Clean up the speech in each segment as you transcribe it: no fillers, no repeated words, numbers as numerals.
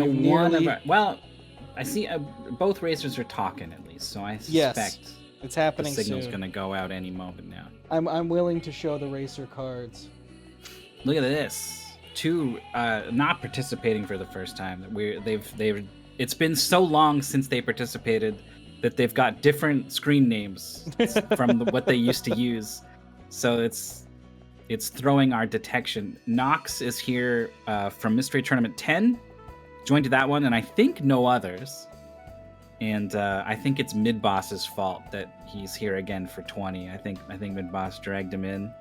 I know one of our, well, I see both racers are talking at least, so I suspect it's happening the signal's soon. going to go out any moment now. I'm willing to show the racer cards. Look at this. Two not participating for the first time. It's been so long since they participated that they've got different screen names from what they used to use. So it's throwing our detection. Knox is here from Mystery Tournament 10. Joined to that one, and I think no others. And I think it's Midboss's fault that he's here again for 20. I think Midboss dragged him in.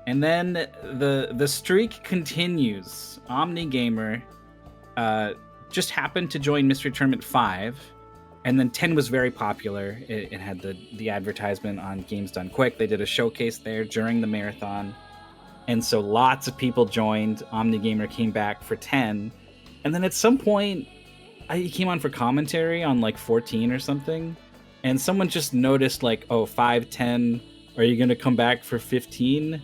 And then the streak continues. Omnigamer just happened to join Mystery Tournament 5, and then 10 was very popular. It had the advertisement on Games Done Quick. They did a showcase there during the marathon, and so lots of people joined. Omnigamer came back for 10, and then at some point, he came on for commentary on like 14 or something, and someone just noticed like, oh, 5, 10, are you going to come back for 15?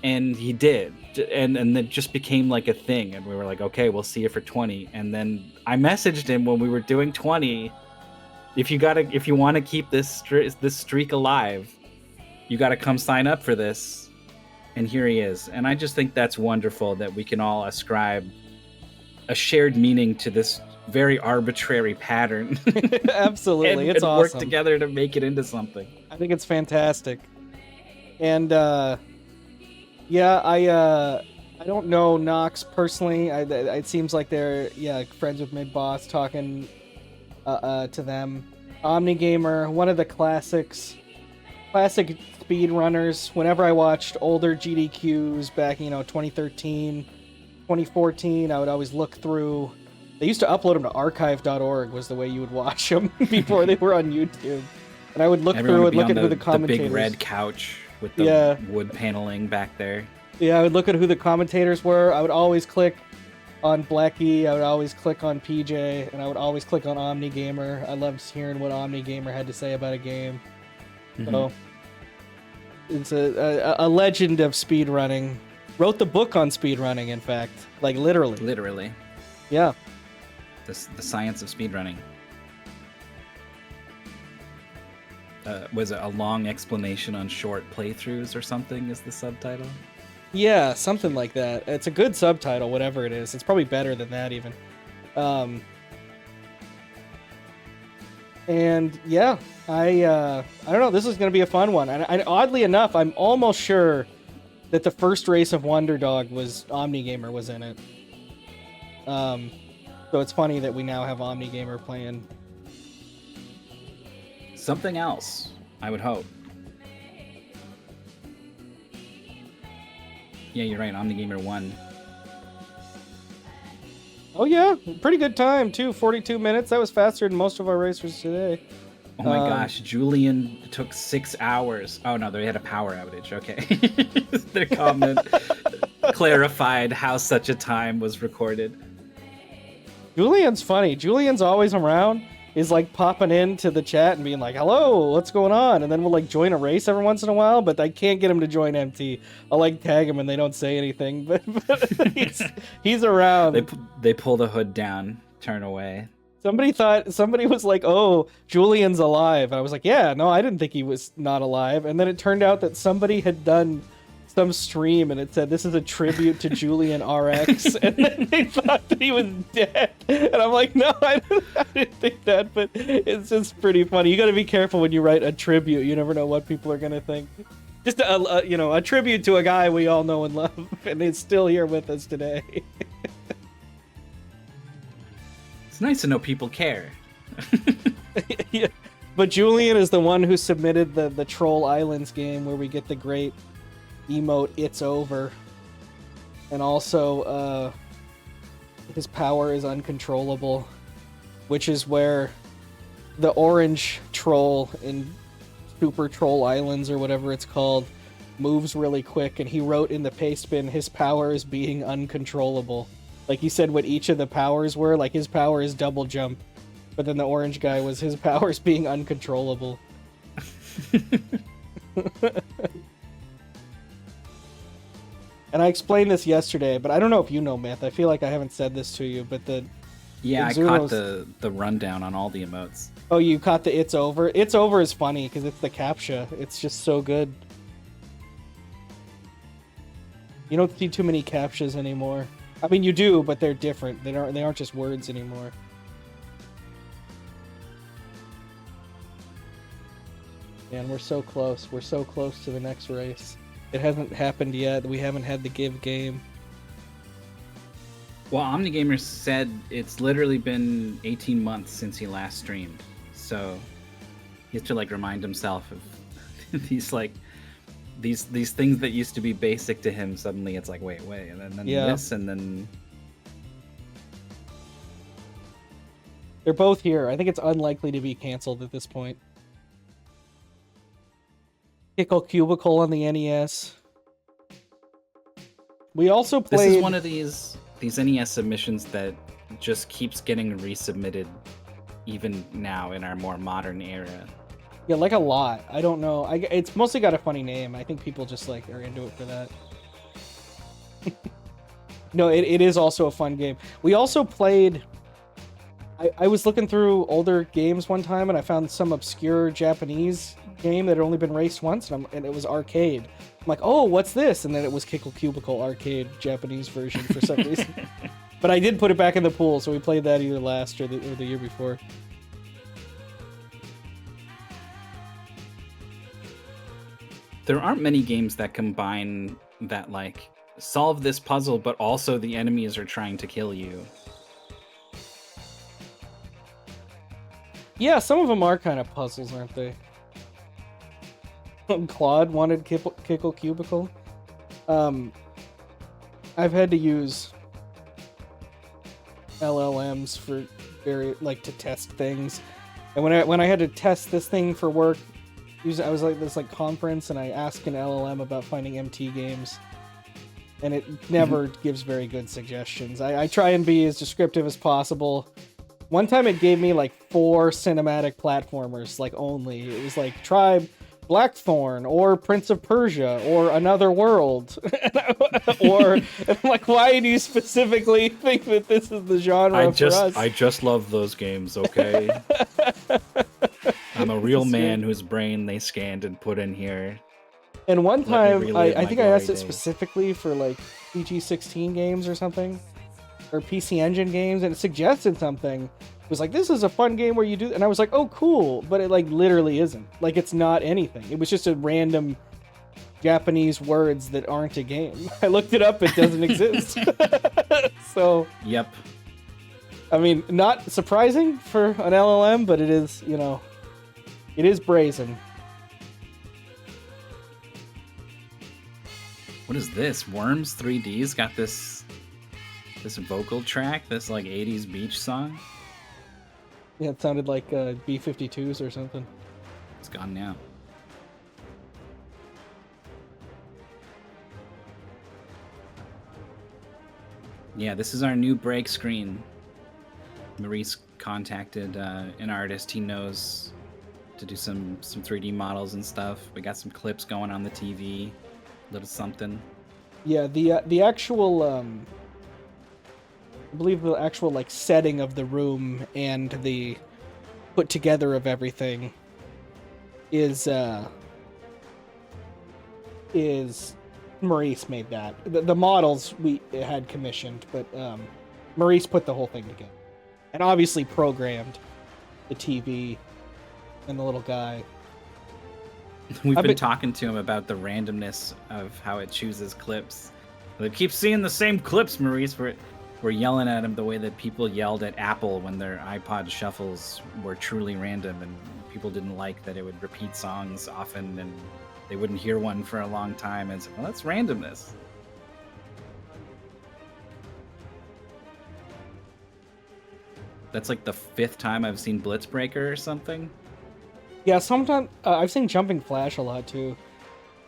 And he did, and it just became like a thing, and we were like, okay, we'll see you for 20. And then I messaged him when we were doing 20, if you want to keep this streak alive, you got to come sign up for this. And here he is. And I just think that's wonderful that we can all ascribe a shared meaning to this very arbitrary pattern. Absolutely, it's and awesome. Work together to make it into something. I think it's fantastic. And yeah, I don't know Knox personally. It seems like they're friends with Midboss, talking to them. Omnigamer, one of the classic speedrunners. Whenever I watched older GDQs back, 2013, 2014, I would always look through. They used to upload them to archive.org was the way you would watch them before they were on YouTube. And I would look through and look at who the commentators. The big red couch with the wood paneling back there. Yeah, I would look at who the commentators were. I would always click on Blackie. I would always click on PJ, and I would always click on Omnigamer. I loved hearing what Omnigamer had to say about a game. Mm-hmm. So it's a legend of speedrunning. Wrote the book on speedrunning, in fact, like literally. Literally. Yeah. The science of speedrunning. Was it a long explanation on short playthroughs or something is the subtitle? Yeah, something like that. It's a good subtitle, whatever it is. It's probably better than that even. And yeah, I don't know. This is going to be a fun one. And oddly enough, I'm almost sure that the first race of Wonder Dog was Omnigamer was in it. So it's funny that we now have Omnigamer playing something else, I would hope. Yeah, you're right. Omnigamer won. Oh yeah, pretty good time too. 42 minutes. That was faster than most of our racers today. Oh my gosh, Julian took 6 hours. Oh no, they had a power outage. Okay. Their comment clarified how such a time was recorded. Julian's funny. Julian's always around. Is like popping into the chat and being like, hello, what's going on? And then we'll like join a race every once in a while, but I can't get him to join MT. I'll like tag him and they don't say anything, but he's around. They pull the hood down, turn away. Somebody was like, oh, Julian's alive. And I was like, yeah, no, I didn't think he was not alive. And then it turned out that somebody had done some stream and it said this is a tribute to Julian RX, and then they thought that he was dead, and I'm like, no, I didn't think that, but it's just pretty funny. You got to be careful when you write a tribute. You never know what people are gonna think. Just a tribute to a guy we all know and love, and he's still here with us today. It's nice to know people care. Yeah. But Julian is the one who submitted the Troll Islands game where we get the great emote "It's Over," and also his power is uncontrollable, which is where the orange troll in Super Troll Islands or whatever it's called moves really quick, and he wrote in the paste bin his power is being uncontrollable. Like he said what each of the powers were, like his power is double jump, but then the orange guy was his powers being uncontrollable. And I explained this yesterday, but I don't know if you know, Myth. I feel like I haven't said this to you, but Yeah, I Xenos... caught the rundown on all the emotes. Oh, you caught the It's Over? It's Over is funny because it's the captcha. It's just so good. You don't see too many captchas anymore. I mean, you do, but they're different. They aren't just words anymore. Man, we're so close. We're so close to the next race. It hasn't happened yet. We haven't had the give game. Well, Omnigamer said it's literally been 18 months since he last streamed. So he has to like remind himself of these things that used to be basic to him. Suddenly it's like, wait, and then this, and then... They're both here. I think it's unlikely to be canceled at this point. Pickle Cubicle on the NES. We also played... This is one of these NES submissions that just keeps getting resubmitted even now in our more modern era. Yeah, like a lot. I don't know. It's mostly got a funny name. I think people just like are into it for that. No, it is also a fun game. We also played... I was looking through older games one time and I found some obscure Japanese game that had only been raced once, and it was arcade. I'm like, oh, what's this? And then it was Pickle Cubicle arcade Japanese version for some reason. But I did put it back in the pool, so we played that either last or the year before. There aren't many games that combine that, like, solve this puzzle, but also the enemies are trying to kill you. Yeah, some of them are kind of puzzles, aren't they? Claude wanted Pickle Cubicle. I've had to use LLMs for to test things, and when I had to test this thing for work, I was like this conference, and I asked an LLM about finding MT games, and it never gives very good suggestions. I try and be as descriptive as possible. One time it gave me 4 cinematic platformers, only. It was try Blackthorn or Prince of Persia or Another World. Or I'm like, why do you specifically think that this is the genre for us? I just love those games, okay? I'm a real man whose brain they scanned and put in here. And one time, I think I asked it specifically for PG-16 games or something, or PC Engine games, and it suggested something. It was like, this is a fun game where you do, and I was like, oh, cool, but it literally isn't. It's not anything. It was just a random Japanese words that aren't a game. I looked it up, it doesn't exist. So, yep. I mean, not surprising for an LLM, but it is, it is brazen. What is this? Worms 3D's got this vocal track, this 80s beach song. Yeah, it sounded like B-52s or something. It's gone now. Yeah, this is our new break screen. Maurice contacted an artist he knows to do some 3D models and stuff. We got some clips going on the TV, a little something. Yeah, the actual I believe the actual setting of the room and the put together of everything is Maurice made that. The models we had commissioned, but Maurice put the whole thing together. And obviously programmed the TV and the little guy. We've been talking to him about the randomness of how it chooses clips. They keep seeing the same clips, Maurice. We're yelling at him the way that people yelled at Apple when their iPod shuffles were truly random, and people didn't like that it would repeat songs often and they wouldn't hear one for a long time. And it's well, that's randomness. That's the 5th time I've seen Blitzbreaker or something. Yeah, sometimes I've seen Jumping Flash a lot too.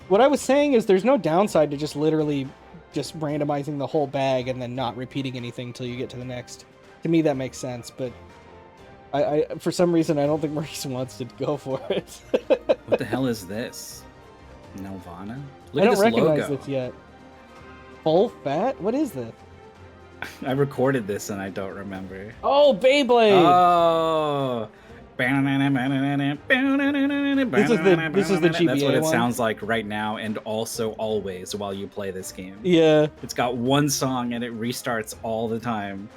What I was saying is there's no downside to just literally just randomizing the whole bag and then not repeating anything until you get to the next. To me, that makes sense, but I for some reason, I don't think Maurice wants to go for it. What the hell is this? Nelvana? I don't recognize this yet. Full fat? What is this? I recorded this and I don't remember. Oh, Beyblade! Oh. This is the GBA That's what it one? sounds like right now, and also always while you play this game. Yeah. It's got one song and it restarts all the time.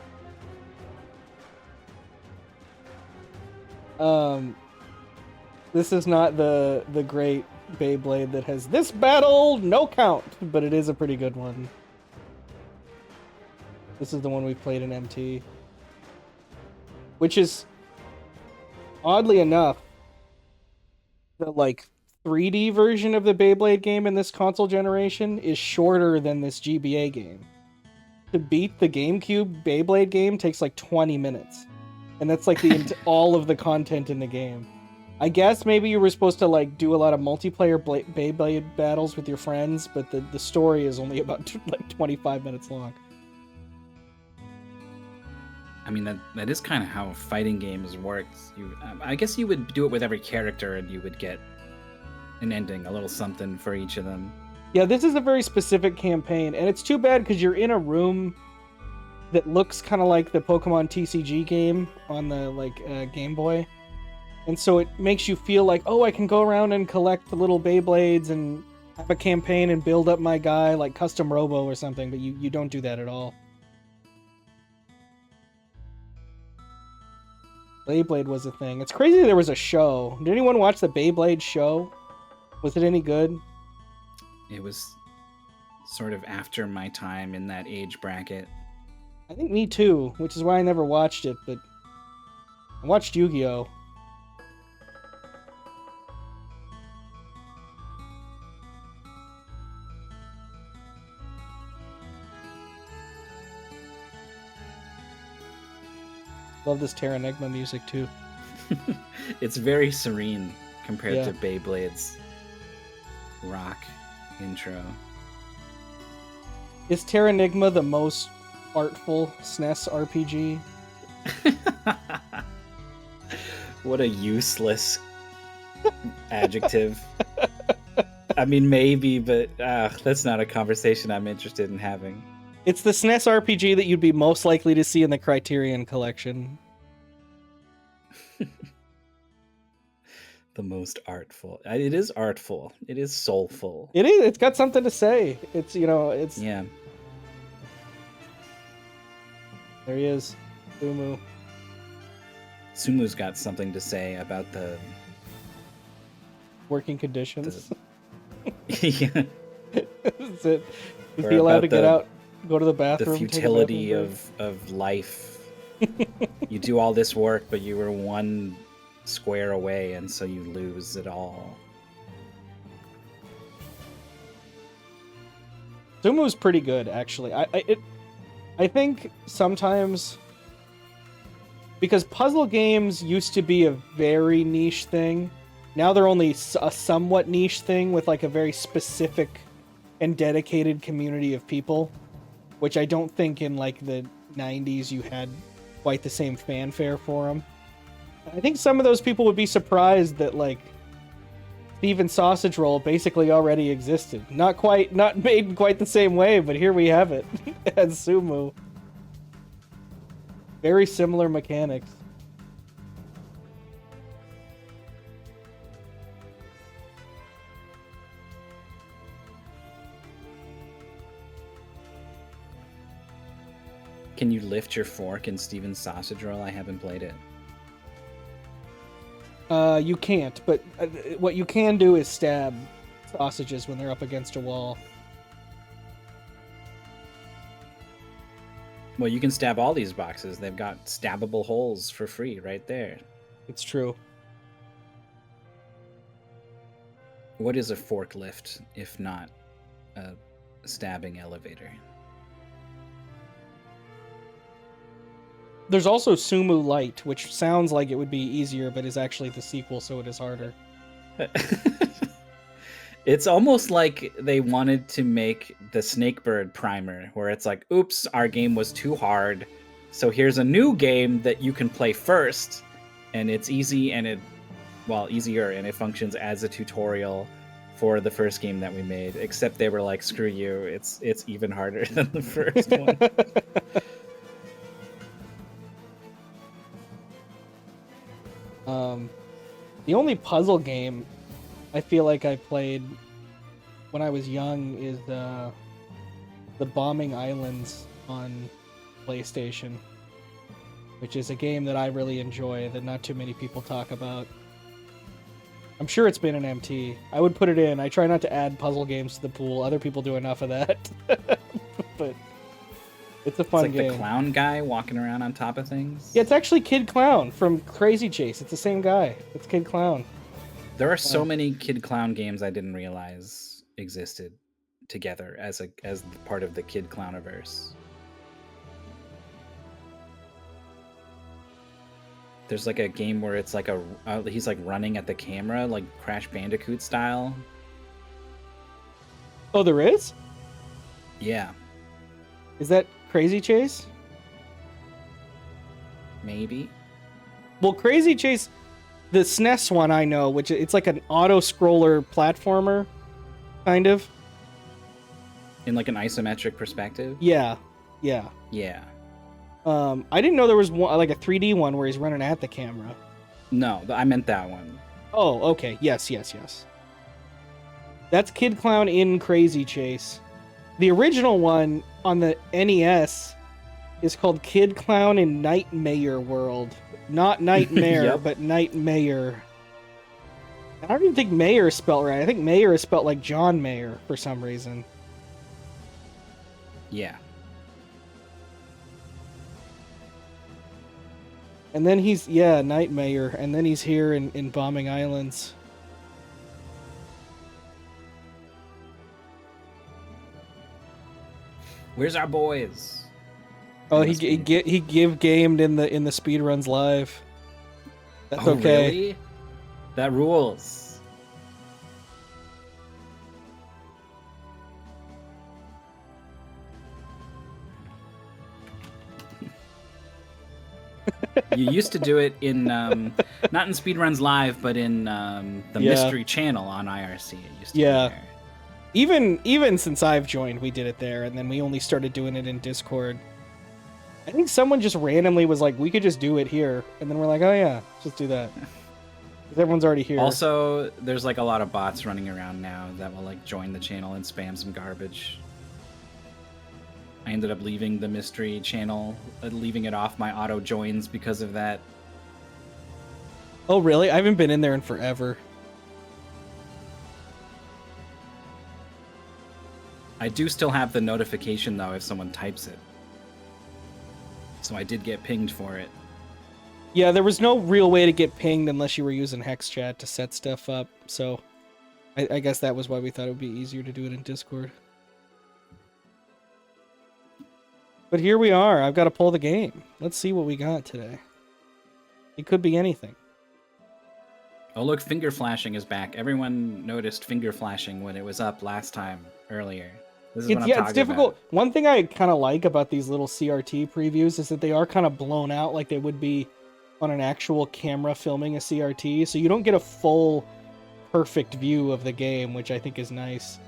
This is not the great Beyblade that has this battle no count, but it is a pretty good one. This is the one we played in MT, which is oddly enough the like 3D version of the Beyblade game in this console generation is shorter than this GBA game. To beat the GameCube Beyblade game takes like 20 minutes. And that's like all of the content in the game. I guess maybe you were supposed to like do a lot of multiplayer Beyblade battles with your friends, but the story is only about like 25 minutes long. I mean, that is kind of how fighting games work. I guess you would do it with every character and you would get an ending, a little something for each of them. Yeah, this is a very specific campaign, and it's too bad because you're in a room that looks kind of like the Pokemon TCG game on the Game Boy. And so it makes you feel like, oh, I can go around and collect the little Beyblades and have a campaign and build up my guy like Custom Robo or something, but you don't do that at all. Beyblade was a thing. It's crazy there was a show. Did anyone watch the Beyblade show? Was it any good? It was sort of after my time in that age bracket. I think me too, which is why I never watched it, but I watched Yu-Gi-Oh! Love this Terranigma music too. It's very serene compared to Yeah. Beyblade's rock intro. Is Terranigma the most artful SNES RPG? What a useless adjective. I mean, maybe, but that's not a conversation I'm interested in having. It's the SNES RPG that you'd be most likely to see in the Criterion Collection. The most artful. It is artful. It is soulful. It is. It's got something to say. It's, it's... Yeah. There he is. Sumu. Sumu's got something to say about the... Working conditions. Yeah. That's it. Is Or he allowed about to get out, go to the bathroom? The take a futility bathroom of life. You do all this work, but you were one square away, and so you lose it all. break? Sumu's pretty good, actually. I think sometimes... Because puzzle games used to be a very niche thing. Now they're only a somewhat niche thing with like a very specific and dedicated community of people, which I don't think in like the 90s you had quite the same fanfare for them. I think some of those people would be surprised that like Steven Sausage Roll basically already existed. Not made in quite the same way, but here we have it as Sumu. Very similar mechanics. Can you lift your fork in Steven's Sausage Roll? I haven't played it. You can't, but what you can do is stab sausages when they're up against a wall. Well, you can stab all these boxes. They've got stabbable holes for free right there. It's true. What is a forklift if not a stabbing elevator? There's also Sumu Light, which sounds like it would be easier, but is actually the sequel, so it is harder. It's almost like they wanted to make the Snakebird primer, where it's like, oops, our game was too hard, so here's a new game that you can play first, and it's easy and easier, and it functions as a tutorial for the first game that we made, except they were like, screw you, it's even harder than the first one. The only puzzle game I feel like I played when I was young is the Bombing Islands on PlayStation, which is a game that I really enjoy that not too many people talk about. I'm sure it's been an MT. I would put it in. I try not to add puzzle games to the pool. Other people do enough of that. But it's a fun game. It's like the clown guy walking around on top of things. Yeah, it's actually Kid Clown from Crazy Chase. It's the same guy. It's Kid Clown. There are so many Kid Clown games I didn't realize existed together as part of the Kid Clowniverse. There's like a game where it's like he's like running at the camera, like Crash Bandicoot style. Oh, there is? Yeah. Is that Crazy Chase? Maybe. Well, Crazy Chase, the SNES one I know, which it's like an auto-scroller platformer, kind of. In like an isometric perspective? Yeah. Yeah. I didn't know there was one, like a 3D one where he's running at the camera. No, I meant that one. Oh, okay. Yes. That's Kid Clown in Crazy Chase. The original one on the NES is called Kid Clown in Nightmare World. Not Nightmare, Yep. but Nightmare. I don't even think Mayer is spelled right. I think Mayer is spelled like John Mayer for some reason. Yeah. And then he's, Nightmare, and then he's here in Bombing Islands. Where's our boys? Oh, he give gamed in the speedruns live. That's okay. Really? That rules. You used to do it in not in Speedruns Live, but in the Mystery Channel on IRC. It used to be there. Even since I've joined, we did it there, and then we only started doing it in Discord. I think someone just randomly was like, we could just do it here, and then we're like, oh yeah, just do that. 'Cause everyone's already here. Also, there's like a lot of bots running around now that will like join the channel and spam some garbage. I ended up leaving the Mystery Channel, leaving it off my auto joins because of that. Oh really? I haven't been in there in forever. I do still have the notification though if someone types it. So I did get pinged for it. Yeah, there was no real way to get pinged unless you were using Hex Chat to set stuff up, so I guess that was why we thought it would be easier to do it in Discord. But here we are. I've got to pull the game. Let's see what we got today. It could be anything. Oh look, finger flashing is back. Everyone noticed finger flashing when it was up last time, earlier. This is what I'm talking it's difficult. about. One thing I kind of like about these little CRT previews is that they are kind of blown out like they would be on an actual camera filming a CRT, so you don't get a full, perfect view of the game, which I think is nice.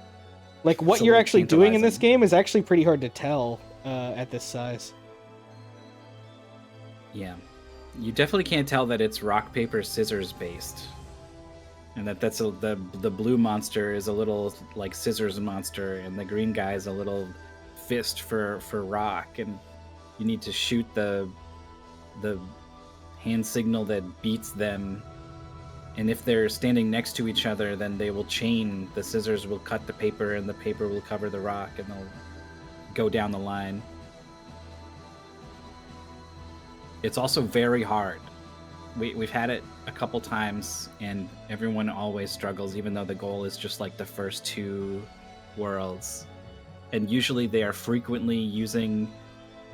Like, what you're actually doing in this game is actually pretty hard to tell at this size. Yeah. You definitely can't tell that it's rock, paper, scissors based. And the blue monster is a little like scissors monster, and the green guy is a little fist for rock, and you need to shoot the hand signal that beats them. And if they're standing next to each other, then they will chain. The scissors will cut the paper, and the paper will cover the rock, and they'll go down the line. It's also very hard. We've had it a couple times, and everyone always struggles, even though the goal is just like the first two worlds. And usually they are frequently using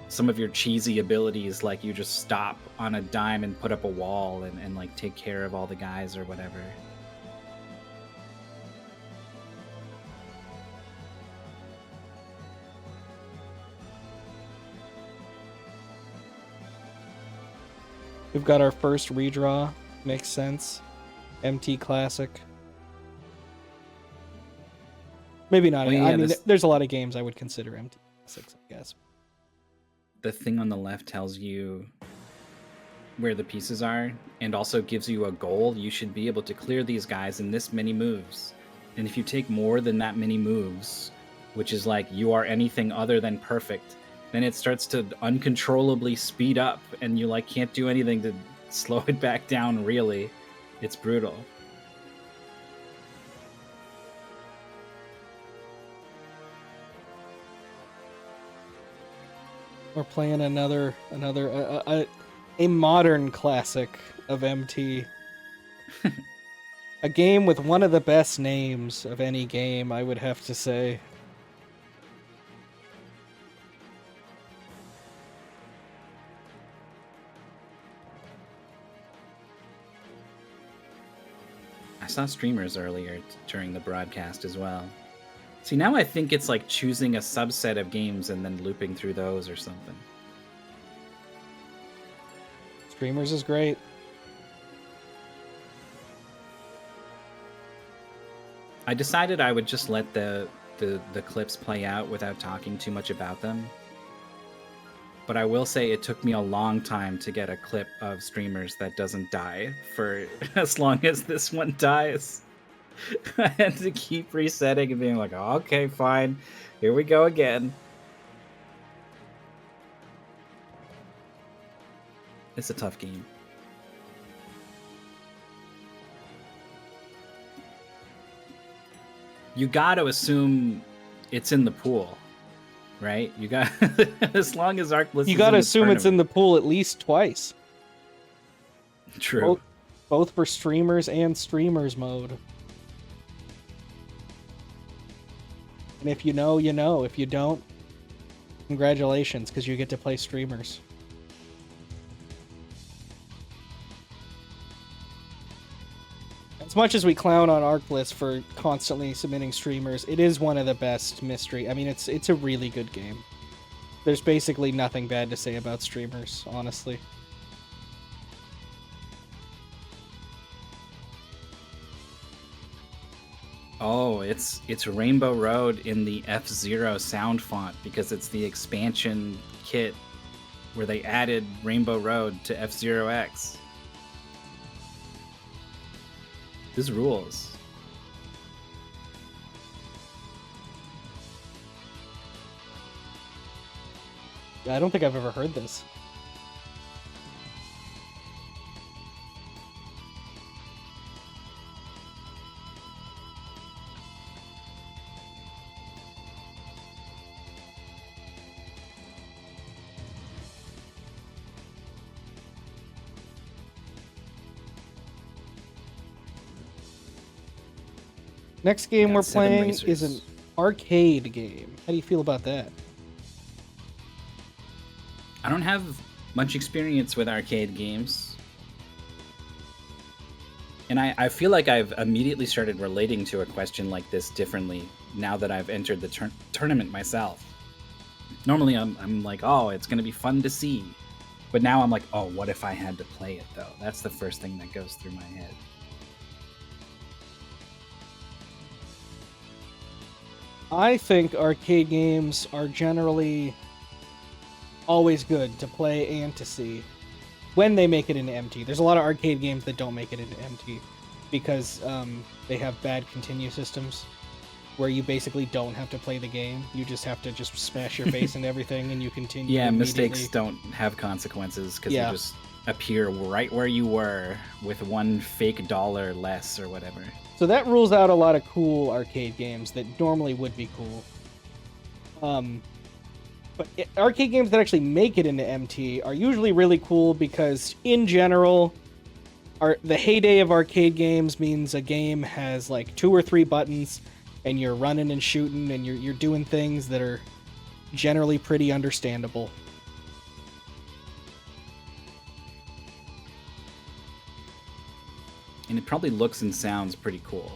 some of your cheesy abilities, like you just stop on a dime and put up a wall and like take care of all the guys or whatever. We've got our first redraw. Makes sense. MT Classic. Maybe not. Well, yeah, I mean, there's a lot of games I would consider MT classics, I guess. The thing on the left tells you where the pieces are and also gives you a goal. You should be able to clear these guys in this many moves. And if you take more than that many moves, which is like you are anything other than perfect, then it starts to uncontrollably speed up and you like can't do anything to slow it back down, really. It's brutal. We're playing another a modern classic of MT. A game with one of the best names of any game, I would have to say. I saw streamers earlier during the broadcast as well. See, now I think it's like choosing a subset of games and then looping through those or something. Streamers is great. I decided I would just let the clips play out without talking too much about them. But I will say it took me a long time to get a clip of streamers that doesn't die for as long as this one dies. I had to keep resetting and being like, oh, okay, fine. Here we go again. It's a tough game. You got to assume it's in the pool, right? You got as long as Arclist. You got to assume it's in the pool at least twice. True. Both for streamers and streamers mode. And if you know, you know. If you don't, congratulations, because you get to play streamers. As much as we clown on Arclist for constantly submitting streamers, it is one of the best mystery. I mean, it's a really good game. There's basically nothing bad to say about streamers, honestly. Oh, it's Rainbow Road in the F-Zero sound font because it's the expansion kit where they added Rainbow Road to F-Zero X. This rules. I don't think I've ever heard this. Next game we're playing is an arcade game. How do you feel about that? I don't have much experience with arcade games. And I feel like I've immediately started relating to a question like this differently now that I've entered the tournament myself. Normally I'm like, oh, it's going to be fun to see. But now I'm like, oh, what if I had to play it, though? That's the first thing that goes through my head. I think arcade games are generally always good to play and to see when they make it into MT. There's a lot of arcade games that don't make it into MT because they have bad continue systems where you basically don't have to play the game. You just have to just smash your face into everything and you continue. Yeah, mistakes don't have consequences because they just appear right where you were with one fake dollar less or whatever. So that rules out a lot of cool arcade games that normally would be cool. But arcade games that actually make it into MT are usually really cool because, in general, the heyday of arcade games means a game has like 2 or 3 buttons, and you're running and shooting, and you're doing things that are generally pretty understandable. And it probably looks and sounds pretty cool.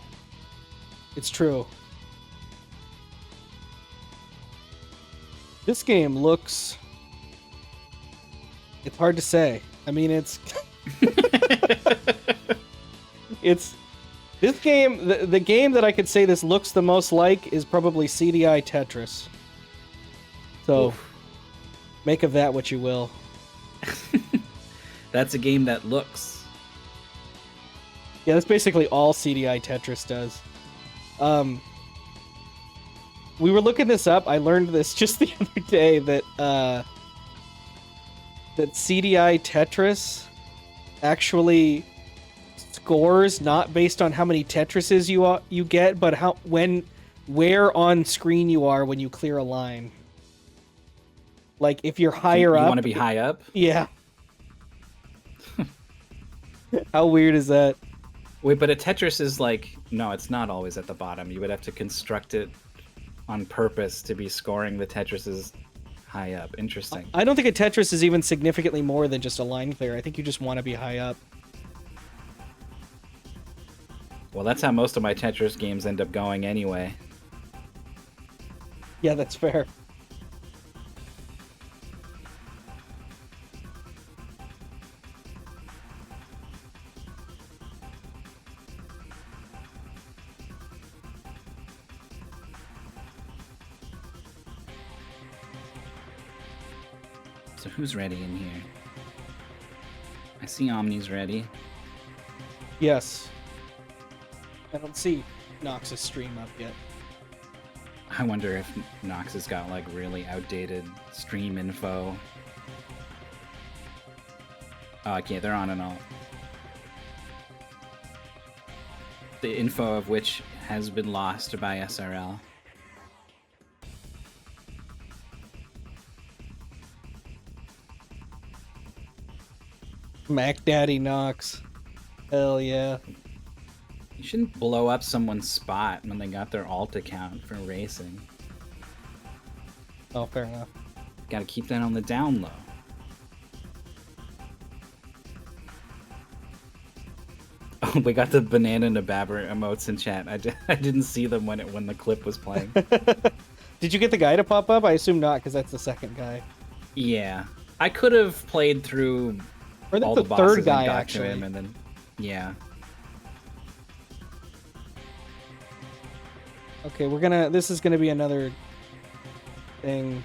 It's true. This game looks... It's hard to say. I mean, it's... This game, the game that I could say this looks the most like is probably CDI Tetris. So, Oof. make of that what you will. That's a game that looks. Yeah, that's basically all CDI Tetris does. We were looking this up. I learned this just the other day that that CDI Tetris actually scores not based on how many Tetrises you get, but where on screen you are when you clear a line. Like if you're higher up, You want to be high up? yeah. How weird is that? Wait, but a Tetris is like no, it's not always at the bottom. You would have to construct it on purpose to be scoring the Tetrises high up. Interesting. I don't think a Tetris is even significantly more than just a line clear. I think you just want to be high up. Well, that's how most of my Tetris games end up going anyway. Yeah, that's fair. So who's ready in here? I see Omni's ready. Yes. I don't see Knox's stream up yet. I wonder if Knox has got like really outdated stream info. Oh, okay, they're on and all. The info of which has been lost by SRL. Mac Daddy Knox. Hell yeah. You shouldn't blow up someone's spot when they got their alt account for racing. Oh, fair enough. Gotta keep that on the down low. Oh, we got the banana Nababber emotes in chat. I didn't see them when the clip was playing. Did you get the guy to pop up? I assume not, because that's the second guy. Yeah. I could have played through Or that's all the the bosses third guy, and got actually. to him, and then yeah. Okay, this is gonna be another thing.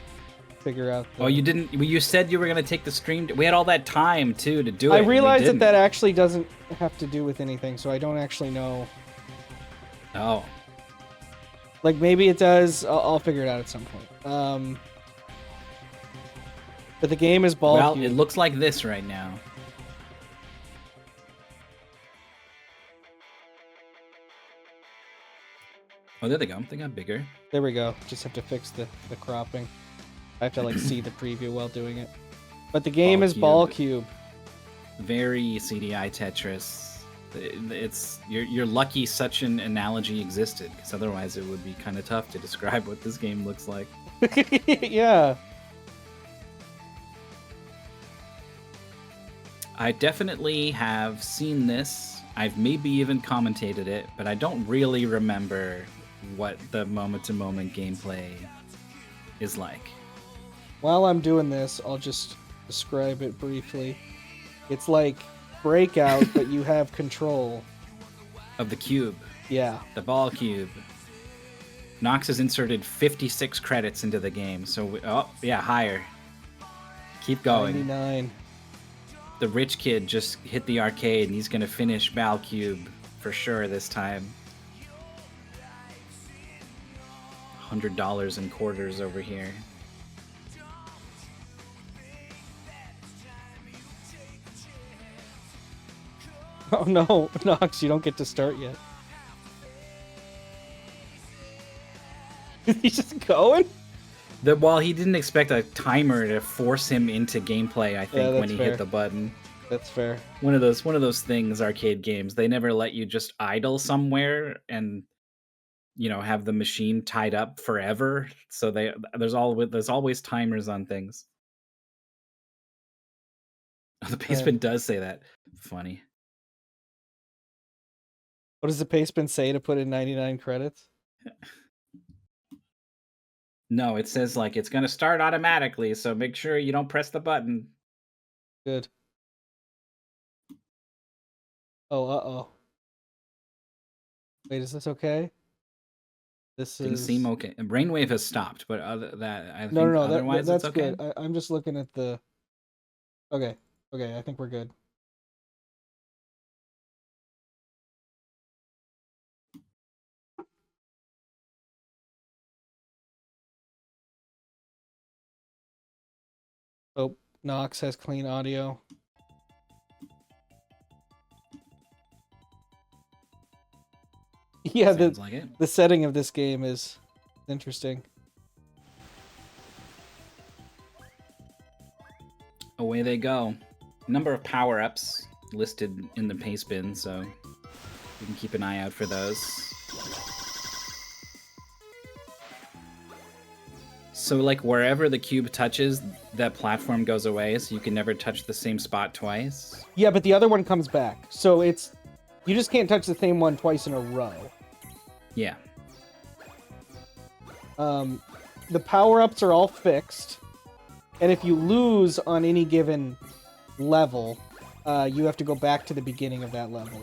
Figure out. Oh, you didn't. You said you were gonna take the stream. We had all that time too to do it. I and we realized didn't. that actually doesn't have to do with anything, so I don't actually know. Oh, Like maybe it does. I'll figure it out at some point. But the game is Bal well, Cube. it looks like this right now. Oh, there they go. They got bigger. There we go. Just have to fix the cropping. I have to like see the preview while doing it. But the game Bal is Bal Cube. Cube. Very CDI Tetris. You're lucky such an analogy existed, because otherwise it would be kind of tough to describe what this game looks like. Yeah. I definitely have seen this. I've maybe even commentated it, but I don't really remember what the moment-to-moment gameplay is like. While I'm doing this, I'll just describe it briefly. It's like Breakout, but you have control. Of the cube, Yeah. the Bal Cube. Knox has inserted 56 credits into the game, so oh yeah, higher. Keep going. 99. The rich kid just hit the arcade, and he's gonna finish Bal Cube for sure this time. $100 in quarters over here. Oh no, Knox, you don't get to start yet. He's just going? Well, he didn't expect a timer to force him into gameplay, I think, when that's he fair. hit the button. That's fair. One of those things, arcade games, they never let you just idle somewhere and have the machine tied up forever. So there's always timers on things. The basement does say that. Funny. What does the pastebin say to put in 99 credits? No, it says like it's gonna start automatically, so make sure you don't press the button. Good. Oh, uh-oh. Wait, is this okay? This Things is... seem okay. And Brainwave has stopped, but I No, think no, no, otherwise that's it's okay. good. I'm just looking at the... Okay, okay, I think we're good. Oh, Knox has clean audio. Yeah, Sounds like it. the setting of this game is interesting. Away they go. Number of power-ups listed in the paste bin, so you can keep an eye out for those. So, like, wherever the cube touches, that platform goes away, so you can never touch the same spot twice. Yeah, but the other one comes back. So it's... You just can't touch the same one twice in a row. Yeah. The power-ups are all fixed. And if you lose on any given level, you have to go back to the beginning of that level.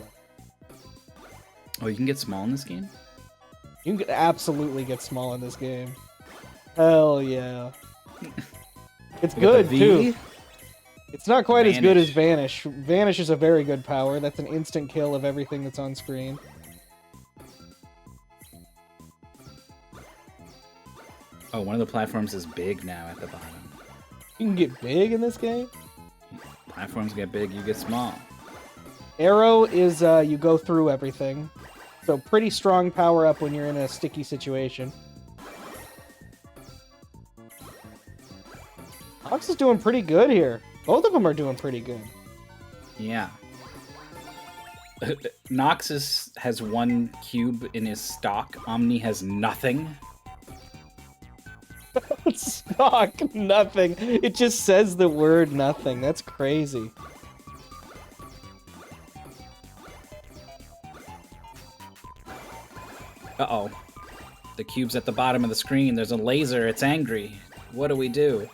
Oh, you can get small in this game? You can absolutely get small in this game. Hell yeah. It's good, too. It's not quite as good as Vanish. Vanish is a very good power. That's an instant kill of everything that's on screen. Oh, one of the platforms is big now at the bottom. You can get big in this game? Platforms get big, you get small. Arrow is you go through everything. So pretty strong power up when you're in a sticky situation. Knox is doing pretty good here. Both of them are doing pretty good. Yeah. Knox has one cube in his stock. Omni has nothing. Stock, nothing. It just says the word nothing. That's crazy. Uh-oh. The cube's at the bottom of the screen. There's a laser. It's angry. What do we do?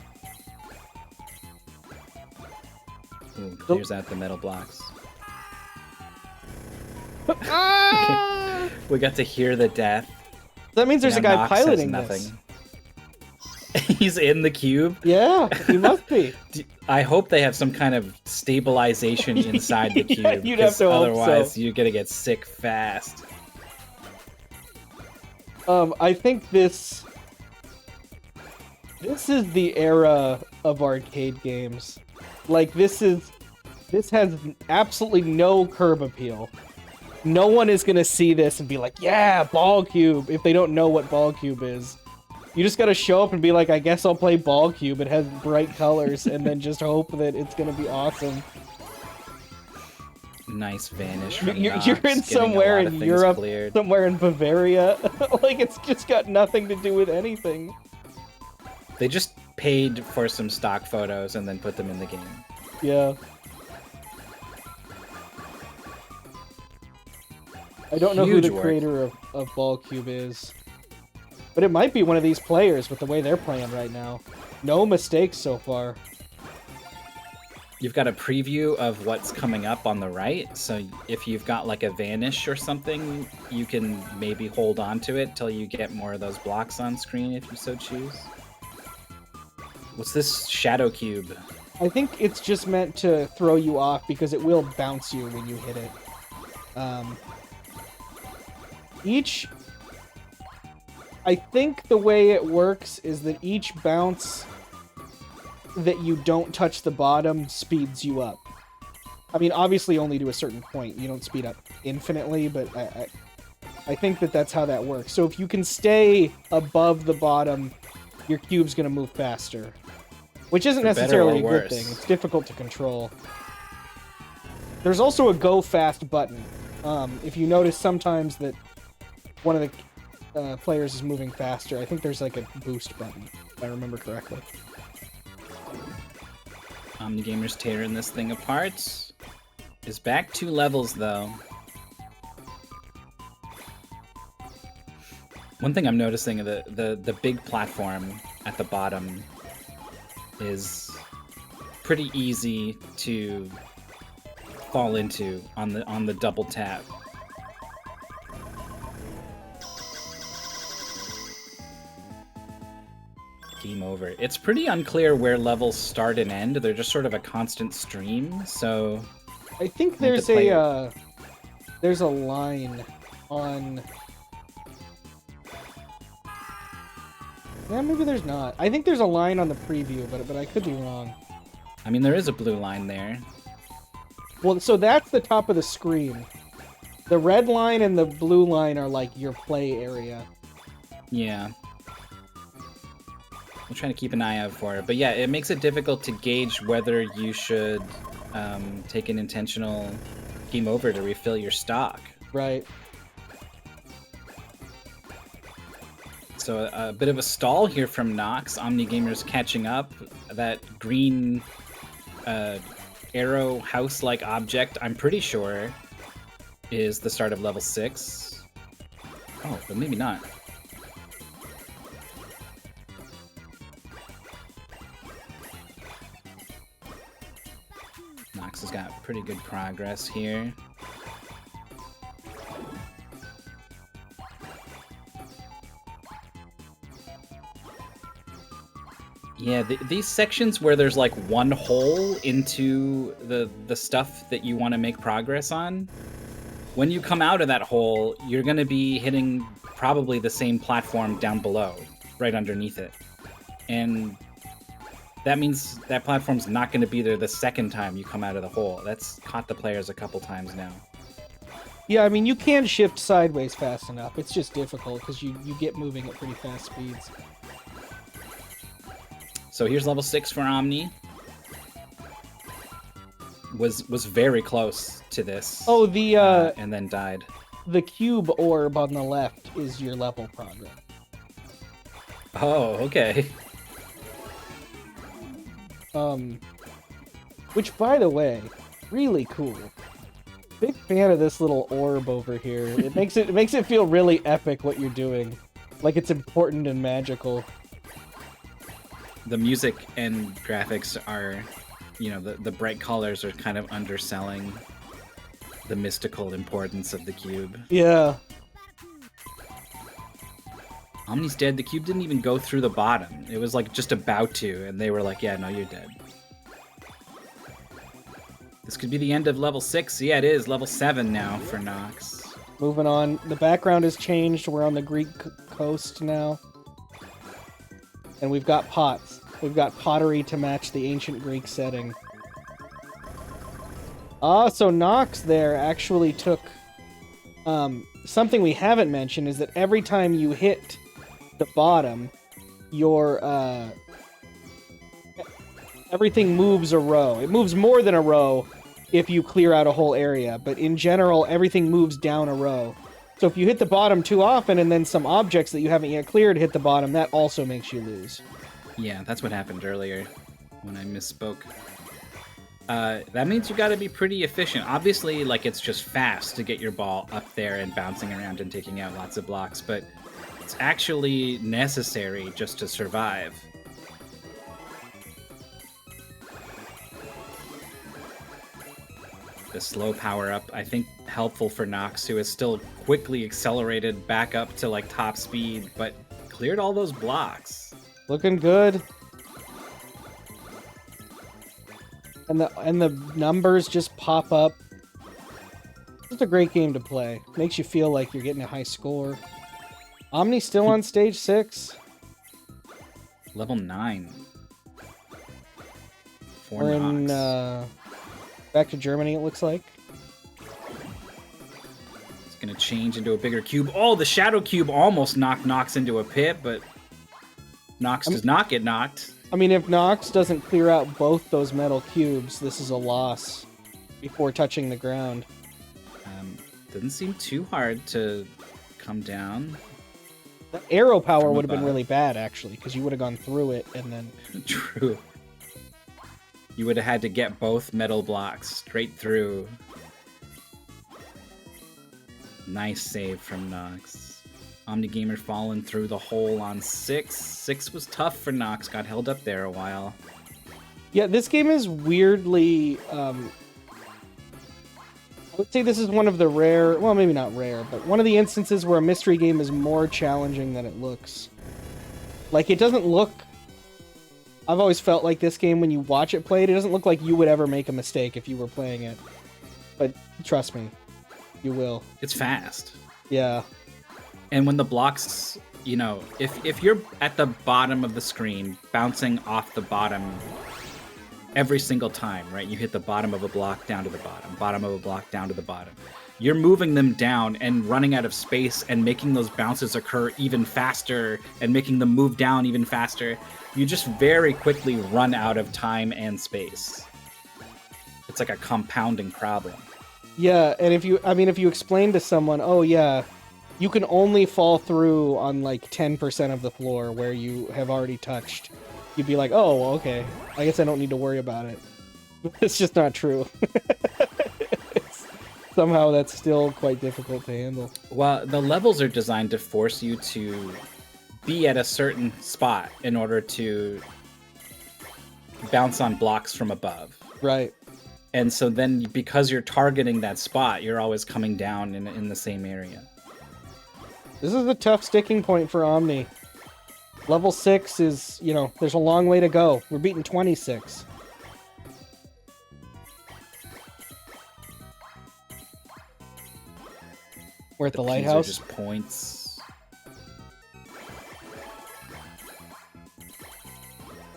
Ooh, clears out the metal blocks. Ah! We got to hear the death. That means there's Now a guy Knox piloting has this. He's in the cube? Yeah, he must be. I hope they have some kind of stabilization inside the cube. Yeah, you'd have to hope otherwise so. you're gonna get sick fast. I think this is the era of arcade games. Like, this has absolutely no curb appeal. No one is gonna see this and be like, yeah, Bal Cube, if they don't know what Bal Cube is. You just gotta show up and be like, I guess I'll play Bal Cube. It has bright colors, and then just hope that it's gonna be awesome. Nice vanish from You're Knox, in somewhere in Europe, somewhere in Bavaria. Like, it's just got nothing to do with anything. They just paid for some stock photos and then put them in the game. Yeah. I don't know who the creator of Bal Cube is. But it might be one of these players with the way they're playing right now. No mistakes so far. You've got a preview of what's coming up on the right, so if you've got like a vanish or something, you can maybe hold on to it till you get more of those blocks on screen if you so choose. What's this shadow cube? I think it's just meant to throw you off because it will bounce you when you hit it. I think the way it works is that each bounce that you don't touch the bottom speeds you up. I mean, obviously only to a certain point. You don't speed up infinitely, but I think that that's how that works. So if you can stay above the bottom, your cube's going to move faster. Which isn't necessarily a good thing. It's difficult to control. There's also a go fast button. If you notice sometimes that one of the players is moving faster, I think there's like a boost button, if I remember correctly. Omnigamer's tearing this thing apart. Is back 2 levels though. One thing I'm noticing, the big platform at the bottom is pretty easy to fall into on the double tap. game over. It's pretty unclear where levels start and end. They're just sort of a constant stream, so... I think there's a line on... Yeah, maybe there's not. I think there's a line on the preview, but I could be wrong. I mean, there is a blue line there. Well, so that's the top of the screen. The red line and the blue line are like your play area. Yeah. We'll try to keep an eye out for it. But yeah, it makes it difficult to gauge whether you should take an intentional game over to refill your stock. Right. So a bit of a stall here from Knox. Omnigamer's catching up. That green arrow house-like object, I'm pretty sure, is the start of level 6. Oh, but maybe not. Knox has got pretty good progress here. Yeah, these sections where there's like one hole into the stuff that you want to make progress on, when you come out of that hole, you're going to be hitting probably the same platform down below, right underneath it. And that means that platform's not going to be there the second time you come out of the hole. That's caught the players a couple times now. Yeah, I mean, you can shift sideways fast enough. It's just difficult because you get moving at pretty fast speeds. So here's level 6 for Omni. Was very close to this. Oh, the and then died. The cube orb on the left is your level progress. Oh, okay. Which, by the way, really cool. Big fan of this little orb over here. It makes it feel really epic what you're doing, like it's important and magical. The music and graphics are, you know, the bright colors are kind of underselling the mystical importance of the cube. Yeah. Omni's dead. The cube didn't even go through the bottom. It was like just about to, and they were like, yeah, no, you're dead. This could be the end of level 6. Yeah, it is. Level 7 now for Knox. Moving on. The background has changed. We're on the Greek coast now. And we've got pots. We've got pottery to match the ancient Greek setting. Ah, so Knox there actually took... something we haven't mentioned is that every time you hit the bottom, your... everything moves a row. It moves more than a row if you clear out a whole area, but in general, everything moves down a row. So if you hit the bottom too often and then some objects that you haven't yet cleared hit the bottom, that also makes you lose. Yeah, that's what happened earlier when I misspoke. That means you gotta be pretty efficient. Obviously, like, it's just fast to get your ball up there and bouncing around and taking out lots of blocks, but it's actually necessary just to survive. The slow power-up, I think, helpful for Knox, who is still quickly accelerated back up to, like, top speed, but cleared all those blocks. Looking good. And the numbers just pop up. It's a great game to play. Makes you feel like you're getting a high score. Omni still on stage 6. Level 9. For We're Knox. in back to Germany, it looks like. It's gonna change into a bigger cube. Oh, the shadow cube almost knocked Knox into a pit, but Knox does not get knocked. I mean, if Knox doesn't clear out both those metal cubes, this is a loss before touching the ground. Doesn't seem too hard to come down. The arrow power would have been really bad, actually, because you would have gone through it and then... True. You would have had to get both metal blocks straight through. Nice save from Knox. Omnigamer falling through the hole on 6. 6 was tough for Knox, got held up there a while. Yeah, this game is weirdly... I would say this is one of the rare... Well, maybe not rare, but one of the instances where a mystery game is more challenging than it looks. Like, it doesn't look I've always felt like this game, when you watch it played, it doesn't look like you would ever make a mistake if you were playing it. But trust me, you will. It's fast. Yeah. And when the blocks, you know, if you're at the bottom of the screen, bouncing off the bottom every single time, right? You hit the bottom of a block down to the bottom of a block down to the bottom. You're moving them down and running out of space and making those bounces occur even faster and making them move down even faster. You just very quickly run out of time and space. It's like a compounding problem. Yeah, and if you explain to someone, oh yeah, you can only fall through on like 10% of the floor where you have already touched, you'd be like, oh, well, okay, I guess I don't need to worry about it. It's just not true. Somehow that's still quite difficult to handle. Well, the levels are designed to force you to be at a certain spot in order to bounce on blocks from above. Right. And so then, because you're targeting that spot, you're always coming down in the same area. This is a tough sticking point for Omni. Level 6 is, you know, there's a long way to go. We're beating 26. We're at the lighthouse. These are just points.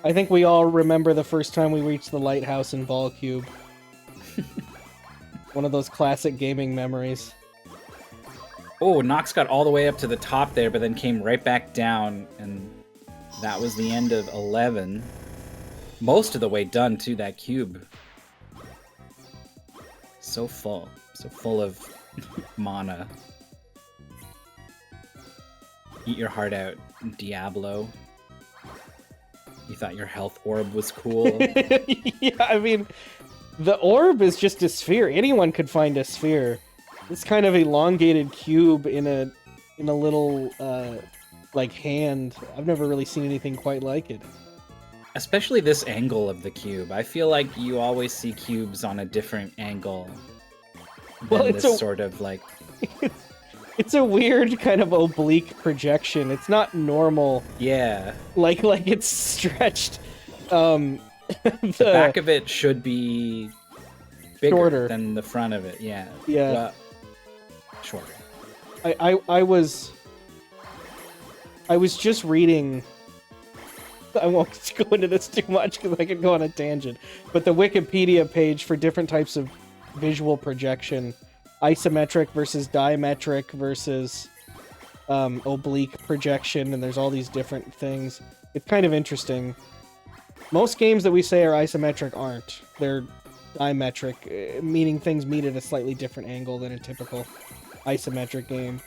I think we all remember the first time we reached the lighthouse in Bal Cube. One of those classic gaming memories. Oh, Knox got all the way up to the top there, but then came right back down, and that was the end of 11. Most of the way done to that cube. So full of mana. Eat your heart out, Diablo. You thought your health orb was cool? Yeah, I mean, the orb is just a sphere. Anyone could find a sphere. It's kind of elongated cube in a little like hand. I've never really seen anything quite like it. Especially this angle of the cube. I feel like you always see cubes on a different angle than this sort of like... It's a weird kind of oblique projection. It's not normal. Yeah. Like it's stretched. The back of it should be bigger shorter than the front of it. Yeah. Yeah. Well, shorter. I was just reading. I won't go into this too much because I could go on a tangent. But the Wikipedia page for different types of visual projection, isometric versus diametric versus oblique projection, and there's all these different things. It's kind of interesting. Most games that we say are isometric aren't. They're diametric, meaning things meet at a slightly different angle than a typical isometric game.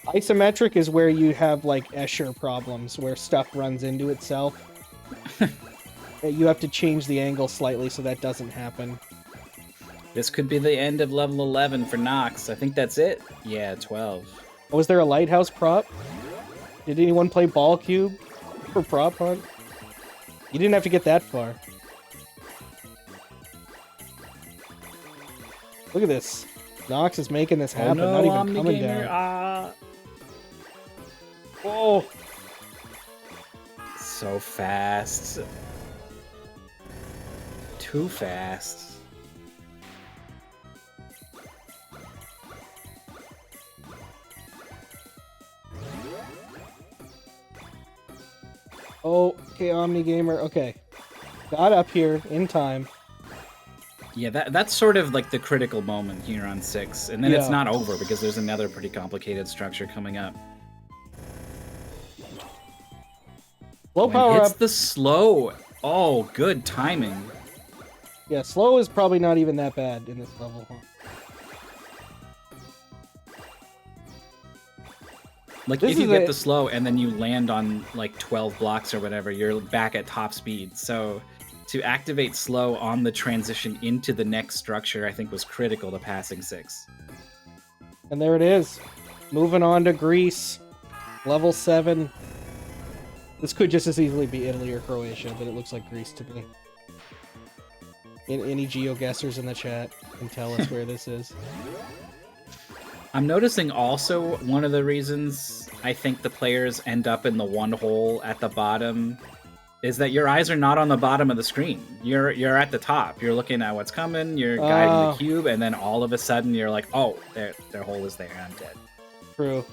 Isometric is where you have like Escher problems, where stuff runs into itself. You have to change the angle slightly so that doesn't happen. This could be the end of level 11 for Knox. I think that's it. Yeah, 12. Was there a lighthouse prop? Did anyone play Bal Cube for prop hunt? You didn't have to get that far. Look at this. Knox is making this happen, oh no, not even coming Omnigamer. down. Whoa! So fast. Too fast. Oh, okay, Omnigamer. Okay. Got up here in time. Yeah, that's sort of like the critical moment here on 6. And then it's not over because there's another pretty complicated structure coming up. Low power It's up. the slow. Oh, good timing. Yeah, slow is probably not even that bad in this level. Huh? Like, if you get the slow and then you land on, like, 12 blocks or whatever, you're back at top speed. So, to activate slow on the transition into the next structure, I think was critical to passing 6. And there it is. Moving on to Greece. Level 7. This could just as easily be Italy or Croatia, but it looks like Greece to me. Any geo-guessers in the chat can tell us where this is. I'm noticing also one of the reasons I think the players end up in the one hole at the bottom is that your eyes are not on the bottom of the screen. You're at the top. You're looking at what's coming. You're guiding the cube, and then all of a sudden you're like, oh, their hole is there. I'm dead. True.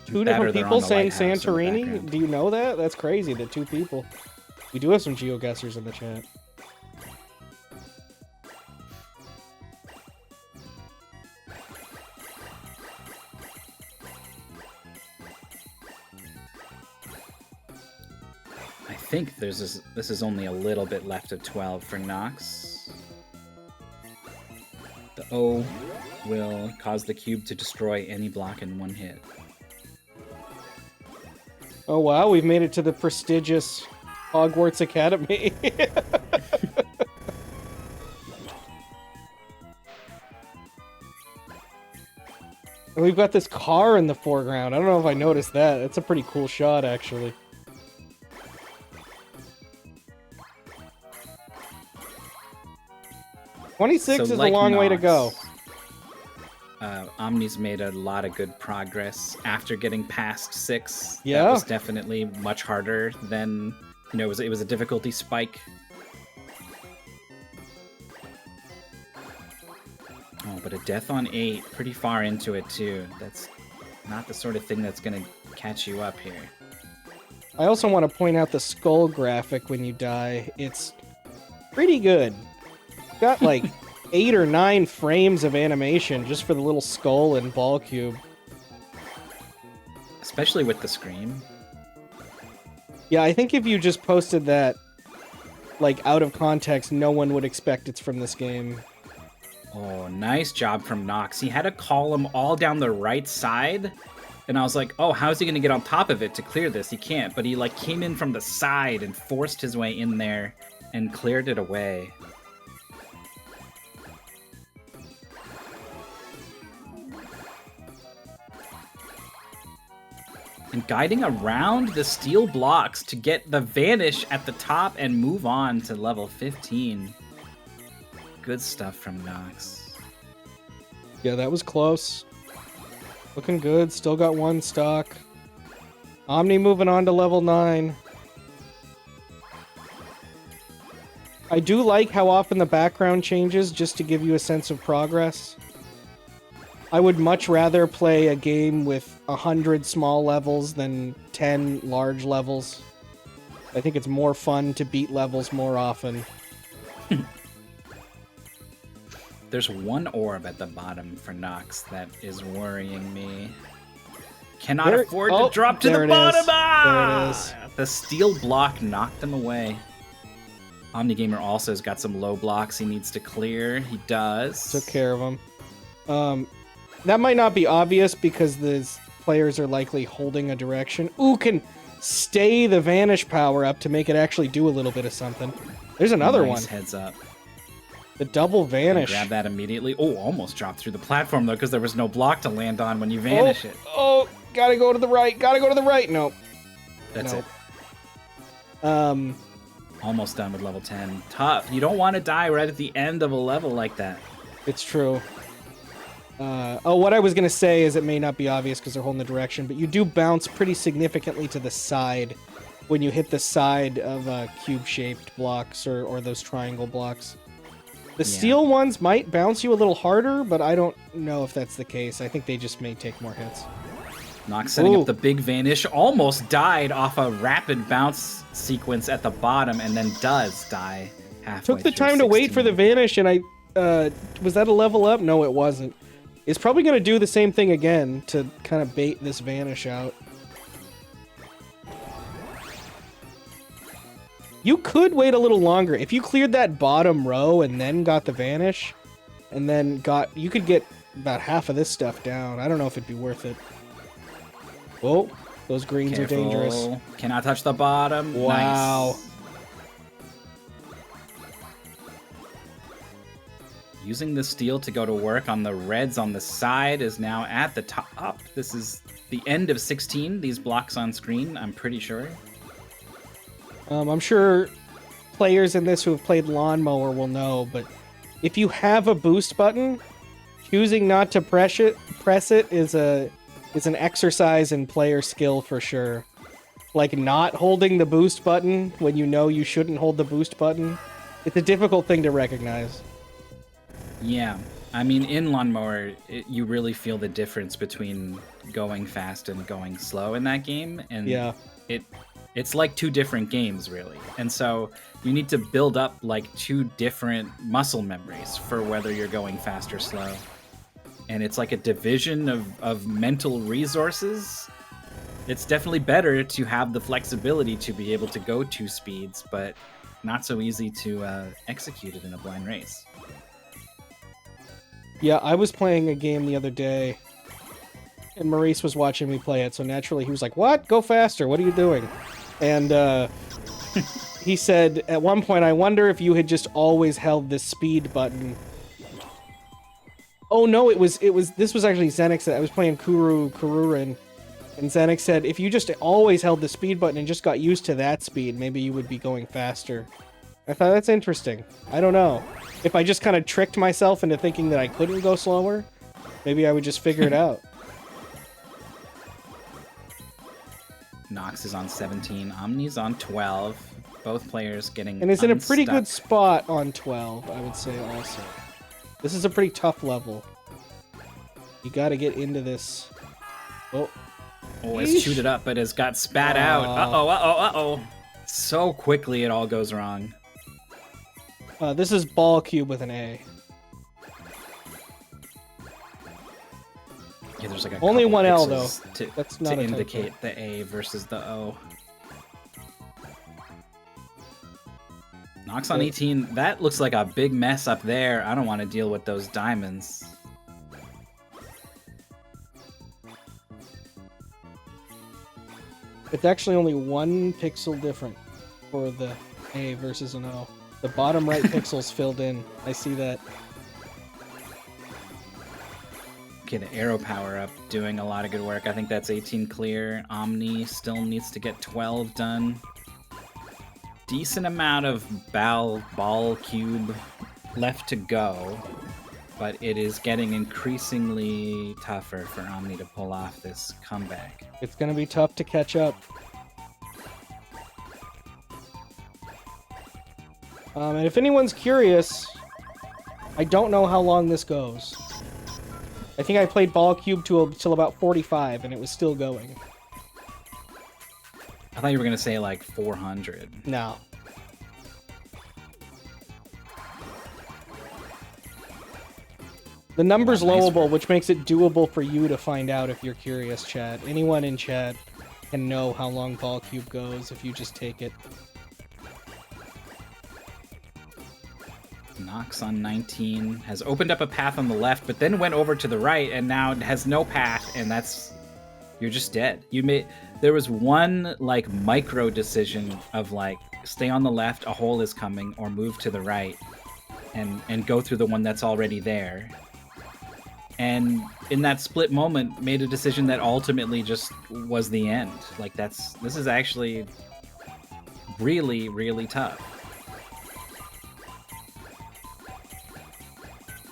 Two different people saying Santorini? Do you know that? That's crazy that 2 people. We do have some GeoGuessers in the chat. I think this is only a little bit left of 12 for Knox. The O will cause the cube to destroy any block in 1 hit. Oh wow, we've made it to the prestigious Hogwarts Academy. And we've got this car in the foreground. I don't know if I noticed that. That's a pretty cool shot, actually. '26 is a long way to go. Omni's made a lot of good progress after getting past 6. Yeah, that was definitely much harder than, you know, it was a difficulty spike. Oh, but a death on 8, pretty far into it too. That's not the sort of thing that's gonna catch you up here. I also want to point out the skull graphic when you die. It's pretty good. Got like 8 or 9 frames of animation just for the little skull and Bal Cube. Especially with the scream. Yeah, I think if you just posted that, like, out of context, no one would expect it's from this game. Oh, nice job from Knox. He had a column all down the right side, and I was like, oh, how's he gonna get on top of it to clear this? He can't, but he, like, came in from the side and forced his way in there and cleared it away. And guiding around the steel blocks to get the vanish at the top and move on to level 15. Good stuff from Knox. Yeah, that was close. Looking good. Still got 1 stock. Omni moving on to level 9. I do like how often the background changes just to give you a sense of progress. I would much rather play a game with 100 small levels than 10 large levels. I think it's more fun to beat levels more often. There's 1 orb at the bottom for Knox that is worrying me. Cannot afford to drop to the bottom! There it is. The steel block knocked him away. Omnigamer also has got some low blocks he needs to clear. He does. Took care of him. That might not be obvious because the players are likely holding a direction. Ooh, can stay the vanish power up to make it actually do a little bit of something. There's another one. Heads up. The double vanish. Grab that immediately. Oh, almost dropped through the platform though because there was no block to land on when you vanish it. Oh, gotta go to the right. Gotta go to the right. Nope. That's nope. it. Almost done with level 10. Tough. You don't want to die right at the end of a level like that. It's true. What I was going to say is it may not be obvious because they're holding the direction, but you do bounce pretty significantly to the side when you hit the side of cube-shaped blocks or those triangle blocks. The steel ones might bounce you a little harder, but I don't know if that's the case. I think they just may take more hits. Knox setting up the big vanish. Almost died off a rapid bounce sequence at the bottom and then does die halfway Took the time to wait for the vanish, and I... was that a level up? No, it wasn't. It's probably going to do the same thing again to kind of bait this vanish out. You could wait a little longer. If you cleared that bottom row and then got the vanish, and then you could get about half of this stuff down. I don't know if it'd be worth it. Oh, those greens are dangerous. Cannot touch the bottom. Wow. Nice. Using the steel to go to work on the reds on the side is now at the top. This is the end of 16, these blocks on screen, I'm pretty sure. I'm sure players in this who have played Lawnmower will know, but if you have a boost button, choosing not to press it is an exercise in player skill for sure. Like not holding the boost button when you know you shouldn't hold the boost button. It's a difficult thing to recognize. Yeah. I mean, in Lawnmower, you really feel the difference between going fast and going slow in that game. And yeah, it's like two different games, really. And so you need to build up like two different muscle memories for whether you're going fast or slow. And it's like a division of mental resources. It's definitely better to have the flexibility to be able to go two speeds, but not so easy to execute it in a blind race. Yeah, I was playing a game the other day, and Maurice was watching me play it, so naturally he was like, "What? Go faster, what are you doing?" And he said, at one point, "I wonder if you had just always held this speed button." Oh no, this was actually Xenix. I was playing Kururin, and Xenix said, if you just always held the speed button and just got used to that speed, maybe you would be going faster. I thought that's interesting. I don't know. If I just kind of tricked myself into thinking that I couldn't go slower, maybe I would just figure it out. Knox is on 17, Omni's on 12. Both players getting and is in a pretty unstuck. good spot on 12, I would say also. This is a pretty tough level. You gotta get into this. Oh, it's chewed it up, but has got spat out. Uh-oh. So quickly it all goes wrong. This is Bal Cube with an A. Yeah, there's like only couple one L though. to, That's not to a indicate typo. the A versus the O. Knox on 18. That looks like a big mess up there. I don't want to deal with those diamonds. It's actually only 1 pixel different for the A versus an O. The bottom right pixel's filled in. I see that. Okay, the arrow power up doing a lot of good work. I think that's 18 clear. Omni still needs to get 12 done. Decent amount of Bal Cube left to go, but it is getting increasingly tougher for Omni to pull off this comeback. It's gonna be tough to catch up. And if anyone's curious, I don't know how long this goes. I think I played Bal Cube till about 45, and it was still going. I thought you were going to say like 400. No. The number's lowable, which makes it doable for you to find out if you're curious, chat. Anyone in chat can know how long Bal Cube goes if you just take it. Knox on 19 has opened up a path on the left, but then went over to the right and now has no path, and you're just dead. There was one like micro decision of like stay on the left, a hole is coming, or move to the right and go through the one that's already there. And in that split moment made a decision that ultimately just was the end. Like this is actually really, really tough.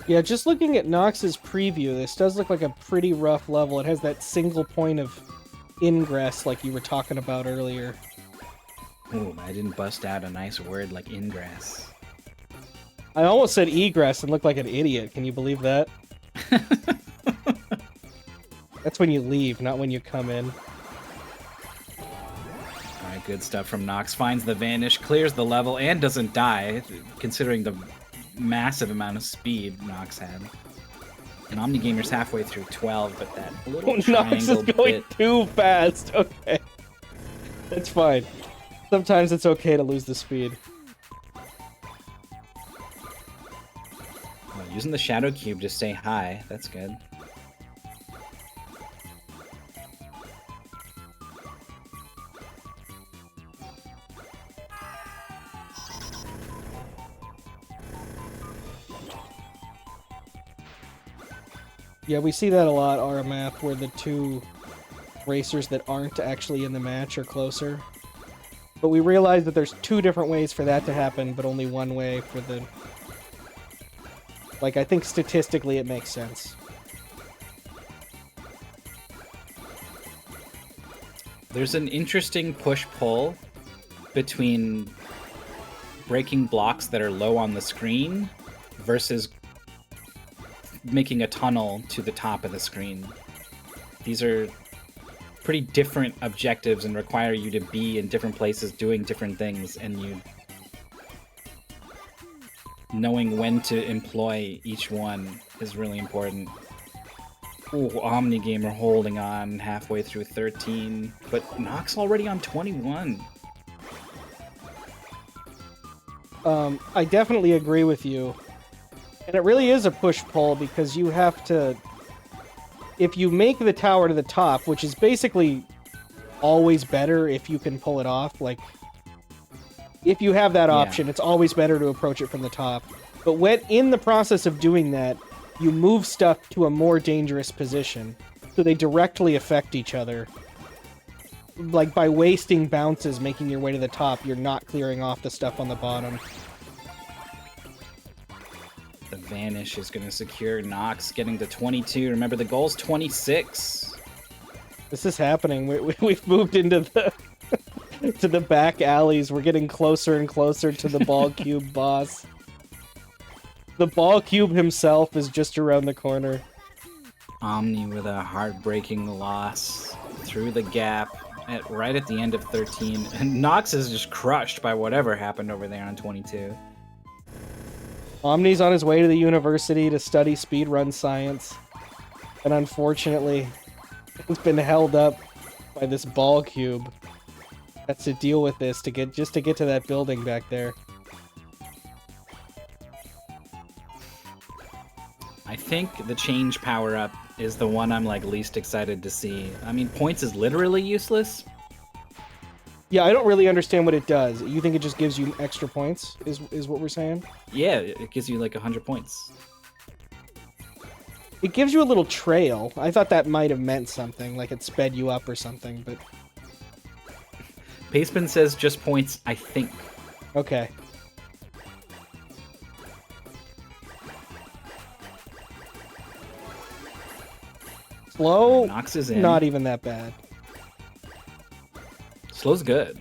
Yeah, just looking at Knox's preview, this does look like a pretty rough level. It has that single point of ingress like you were talking about earlier. Ooh, I didn't bust out a nice word like ingress. I almost said egress and looked like an idiot. Can you believe that? That's when you leave, not when you come in. Alright, good stuff from Knox. Finds the vanish, clears the level, and doesn't die, considering the massive amount of speed Knox had. And Omnigamer's halfway through 12, but that little Knox is going bit... too fast. Okay. That's fine. Sometimes it's okay to lose the speed. Oh, using the Shadow Cube to stay high, that's good. Yeah, we see that a lot, Aramath, where the two racers that aren't actually in the match are closer. But we realize that there's 2 different ways for that to happen, but only one way for the Like, I think statistically it makes sense. There's an interesting push-pull between breaking blocks that are low on the screen versus making a tunnel to the top of the screen. These are pretty different objectives and require you to be in different places doing different things, and you knowing when to employ each one is really important. Ooh, Omnigamer holding on halfway through 13, but Knox already on 21. I definitely agree with you. And it really is a push-pull because you have to... If you make the tower to the top, which is basically always better if you can pull it off, like... If you have that option, it's always better to approach it from the top. But when in the process of doing that, you move stuff to a more dangerous position, so they directly affect each other. Like, by wasting bounces making your way to the top, you're not clearing off the stuff on the bottom. The Vanish is going to secure Knox, getting to 22. Remember, the goal's 26. This is happening. We've moved into the to the back alleys. We're getting closer and closer to the Bal Cube boss. The Bal Cube himself is just around the corner. Omni with a heartbreaking loss through the gap right at the end of 13. And Knox is just crushed by whatever happened over there on 22. Omni's on his way to the university to study speedrun science. And unfortunately, it's been held up by this Bal Cube. That's to deal with this to get to that building back there. I think the change power-up is the one I'm like least excited to see. I mean, points is literally useless. Yeah, I don't really understand what it does. You think it just gives you extra points, is what we're saying? Yeah, it gives you like 100 points. It gives you a little trail. I thought that might have meant something, like it sped you up or something, but... Paceman says just points, I think. Okay. Slow, Knox is in. Not even that bad. Slow's good.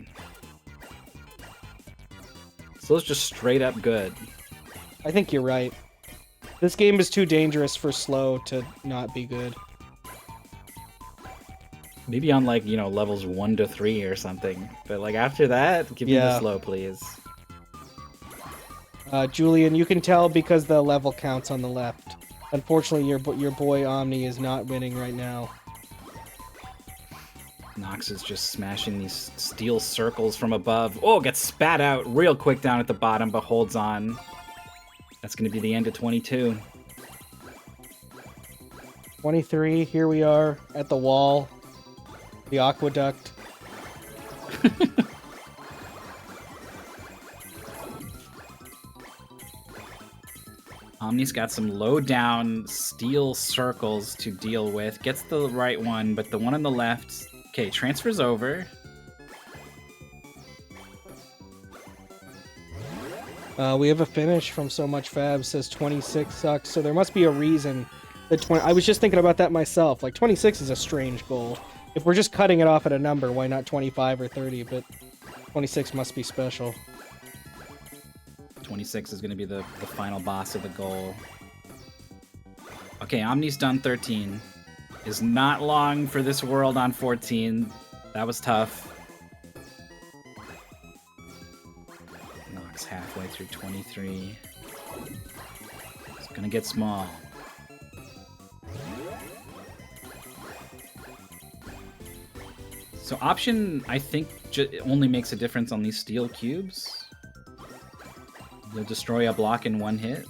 Slow's just straight up good. I think you're right. This game is too dangerous for slow to not be good. Maybe on like, you know, levels 1 to 3 or something. But like after that, give me the slow, please. Julian, you can tell because the level counts on the left. Unfortunately, your boy Omni is not winning right now. Knox is just smashing these steel circles from above. Oh, gets spat out real quick down at the bottom, but holds on. That's going to be the end of 22. 23, here we are at the wall. The aqueduct. Omni's got some low-down steel circles to deal with. Gets the right one, but the one on the left... Okay, transfers over. We have a finish from So Much Fab, says 26 sucks, so there must be a reason that 20... I was just thinking about that myself. Like, 26 is a strange goal. If we're just cutting it off at a number, why not 25 or 30? But 26 must be special. 26 is going to be the final boss of the goal. Okay, Omni's done 13. Is not long for this world on 14. That was tough. Knox halfway through 23. It's going to get small. So option, I think, only makes a difference on these steel cubes. You'll destroy a block in one hit.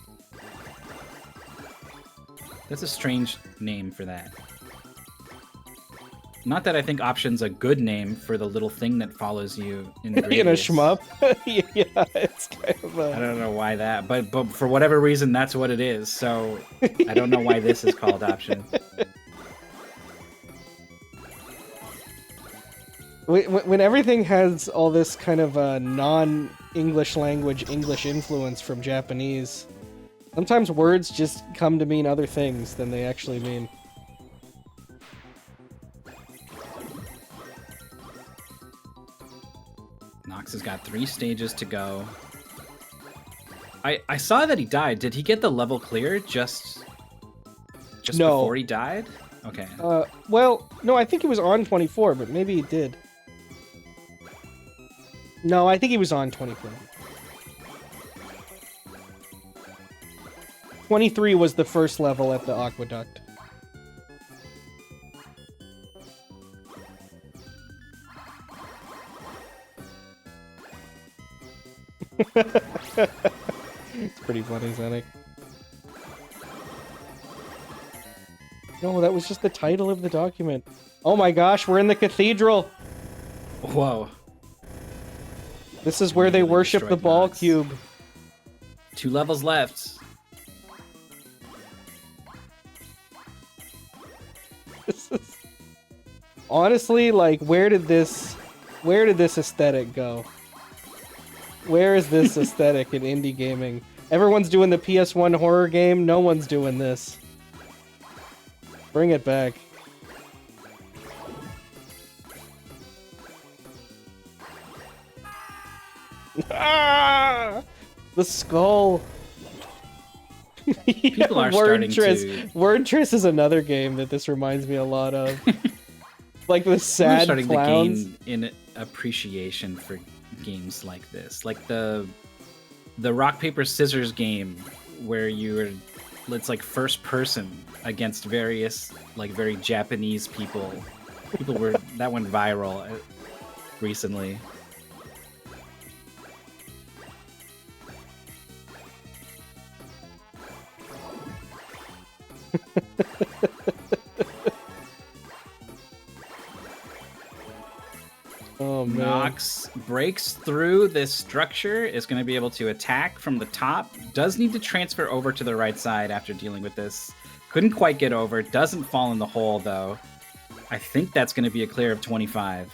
That's a strange name for that. Not that I think option's a good name for the little thing that follows you in the in a shmup. Yeah, it's kind of a... I don't know why that, but for whatever reason, that's what it is. So I don't know why this is called option. When everything has all this kind of non-English language English influence from Japanese, Sometimes words just come to mean other things than they actually mean. Knox has got 3 stages to go. I saw that he died. Did he get the level clear just No. before he died? Okay. Well, no, I think he was on 24, but maybe he did. No, I think he was on 24. 23 was the first level at the aqueduct. It's pretty funny, Zenik. No, that was just the title of the document. Oh my gosh, we're in the cathedral! Whoa. This is where they Really worship the destroyed Bal Knox. Cube. 2 levels left. This is... Honestly, like, where did this aesthetic go? Where is this aesthetic in indie gaming? Everyone's doing the PS1 horror game, no one's doing this. Bring it back. Ah! The skull. People are starting to... Wordtress is another game that this reminds me a lot of. Like the We're sad starting clowns. to gain in appreciation for games like this, like the rock paper scissors game where it's like first person against various like very Japanese people. That went viral recently. Oh man. Knox breaks through this structure, is going to be able to attack from the top. Does need to transfer over to the right side after dealing with this. Couldn't quite get over. Doesn't fall in the hole, though. I think that's going to be a clear of 25.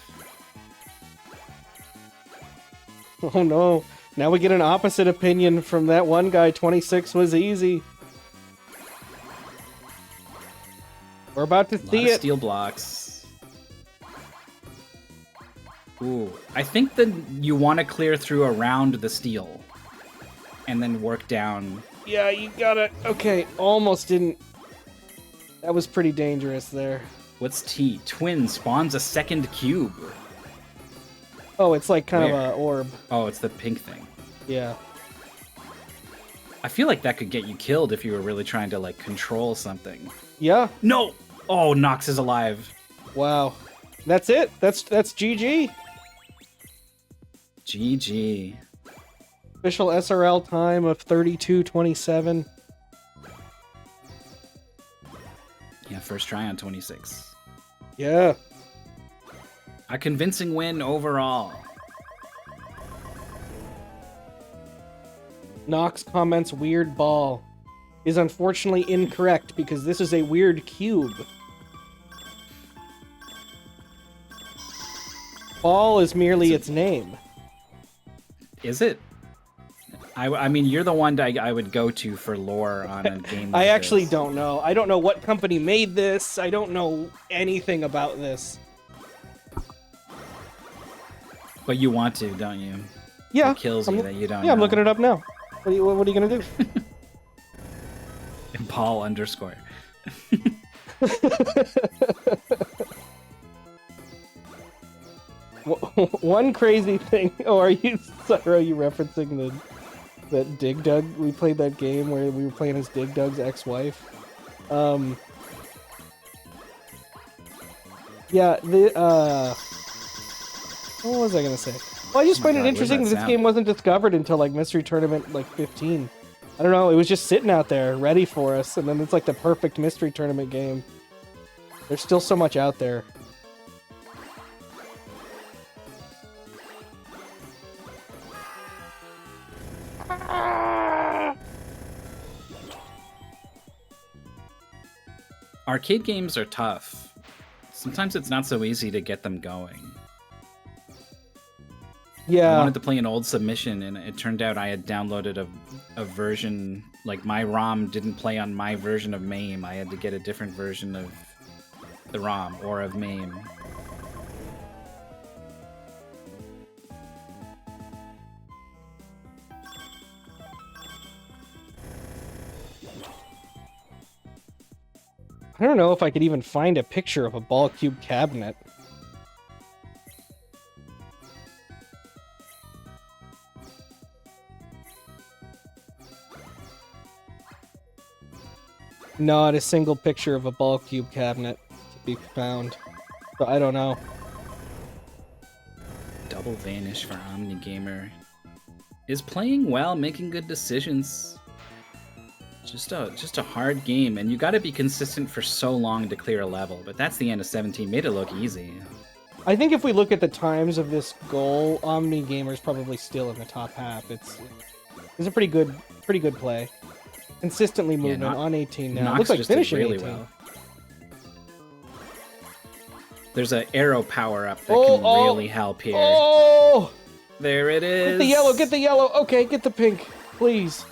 Oh no. Now we get an opposite opinion from that one guy. 26 was easy. We're about to see it. Steel blocks. Ooh, I think that you want to clear through around the steel and then work down. Yeah, you gotta... Okay, almost didn't... That was pretty dangerous there. What's T? Twin spawns a second cube. Oh, it's like kind Where? of a orb. Oh, it's the pink thing. Yeah. I feel like that could get you killed if you were really trying to, like, control something. Yeah. No! Oh, Knox is alive. Wow. That's it. That's GG. GG. Official SRL time of 32:27. Yeah, first try on 26. Yeah. A convincing win overall. Knox comments weird ball is unfortunately incorrect because this is a weird cube. Ball is merely its name. Is it? I mean, you're the one I would go to for lore on a game like I actually this. don't know. I don't know what company made this. I don't know anything about this. But you want to, don't you? Yeah. It kills you that you don't Yeah, I'm know. looking it up now. What are you gonna do? Paul underscore. One crazy thing. Oh, are you referencing that Dig Dug? We played that game where we were playing as Dig Dug's ex-wife. Yeah. What was I gonna say? Well, I just find it interesting that this game wasn't discovered until like Mystery Tournament like 15. I don't know. It was just sitting out there ready for us, and then it's like the perfect Mystery Tournament game. There's still so much out there. Arcade games are tough. Sometimes it's not so easy to get them going. Yeah. I wanted to play an old submission, and it turned out I had downloaded a version, like my ROM didn't play on my version of MAME. I had to get a different version of the ROM or of MAME. I don't know if I could even find a picture of a Bal Cube cabinet. Not a single picture of a Bal Cube cabinet to be found. So I don't know. Double Vanish for Omnigamer. Is playing well, making good decisions. Just a hard game, and you got to be consistent for so long to clear a level. But that's the end of 17. Made it look easy. I think if we look at the times of this goal, Omnigamer's probably still in the top half. It's a pretty good play. Consistently moving on 18 now. Knox Looks like just did finishing really 18. well. There's an arrow power up that can really help here. Oh! There it is. Get the yellow, get the yellow. Okay, get the pink, please.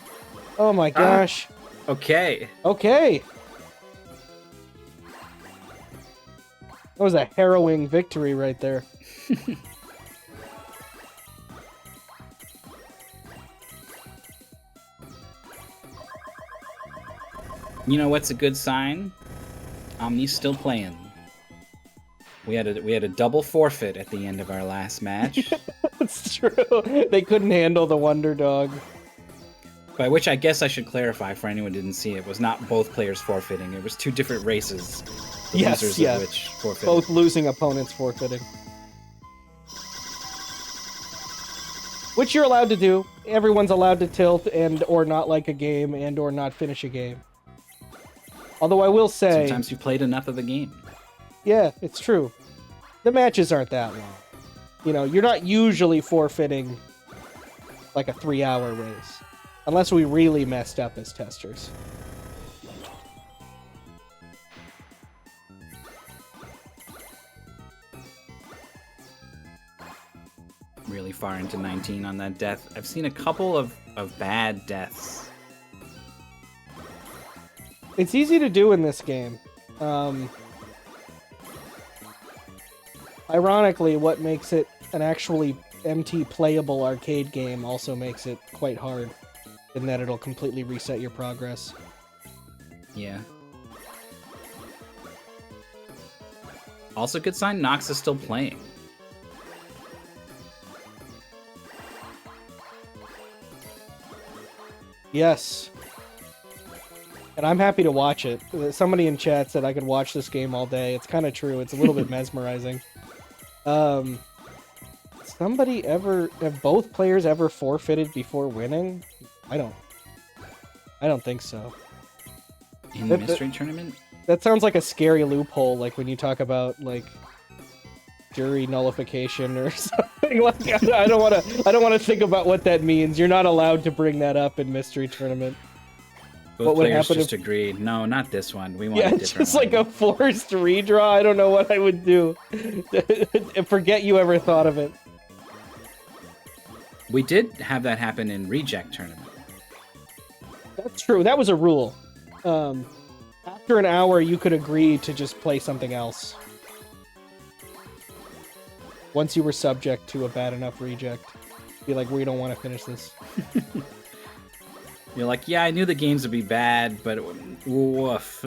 Oh my gosh. Okay. Okay. That was a harrowing victory right there. You know what's a good sign? Omni's still playing. We had a double forfeit at the end of our last match. That's true. They couldn't handle the Wonder Dog. By which I guess I should clarify for anyone who didn't see it was not both players forfeiting. It was two different races. Yes, Losers yeah. of which forfeited. Both losing opponents forfeiting. Which you're allowed to do. Everyone's allowed to tilt and or not like a game and or not finish a game. Although I will say... Sometimes you played enough of the game. Yeah, it's true. The matches aren't that long. You know, you're not usually forfeiting like a 3-hour race. Unless we really messed up as testers. Really far into 19 on that death. I've seen a couple of bad deaths. It's easy to do in this game. Ironically, what makes it an actually MT playable arcade game also makes it quite hard, in that it'll completely reset your progress. Yeah. Also good sign, Knox is still playing. Yes. And I'm happy to watch it. Somebody in chat said I could watch this game all day. It's kind of true. It's a little bit mesmerizing. Have both players ever forfeited before winning? I don't think so. In the mystery tournament? That sounds like a scary loophole, like when you talk about like jury nullification or something. Like I don't want to think about what that means. You're not allowed to bring that up in mystery tournament. Both players just agreed. No, not this one. We want a different just one. like a forced redraw. I don't know what I would do. Forget you ever thought of it. We did have that happen in reject tournament. That's true. That was a rule. After an hour, you could agree to just play something else. Once you were subject to a bad enough reject. Be like, we don't want to finish this. You're like, yeah, I knew the games would be bad, but woof.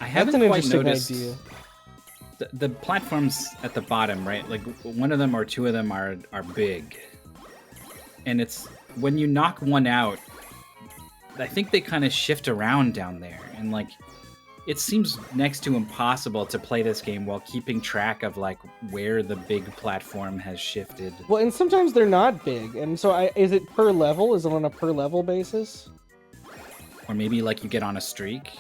I haven't That's an quite interesting noticed idea. the platforms at the bottom, right? Like one of them or two of them are big, and it's when you knock one out, I think they kind of shift around down there, and like it seems next to impossible to play this game while keeping track of like where the big platform has shifted. Well, and sometimes they're not big, and so is it per level? Is it on a per level basis? Or maybe like you get on a streak.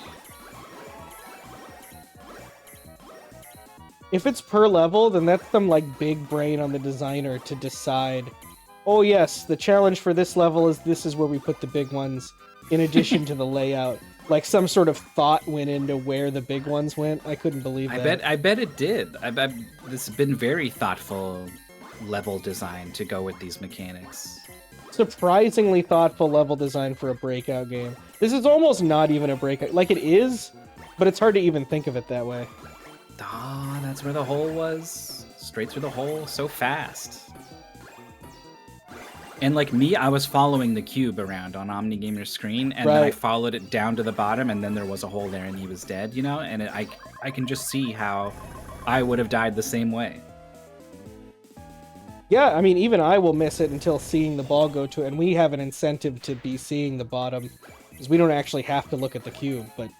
If it's per level, then that's some like big brain on the designer to decide Oh yes, the challenge for this level is this is where we put the big ones, in addition to the layout. Like some sort of thought went into where the big ones went. I couldn't believe that. I bet it did. I bet this has been very thoughtful level design to go with these mechanics. Surprisingly thoughtful level design for a breakout game. This is almost not even a breakout. Like, it is, but it's hard to even think of it that way. Ah, that's where the hole was. Straight through the hole, so fast. And like me, I was following the cube around on Omnigamer's screen, and then I followed it down to the bottom, and then there was a hole there, and he was dead, you know? And I can just see how I would have died the same way. Yeah, I mean, even I will miss it until seeing the ball go to it, and we have an incentive to be seeing the bottom, because we don't actually have to look at the cube, but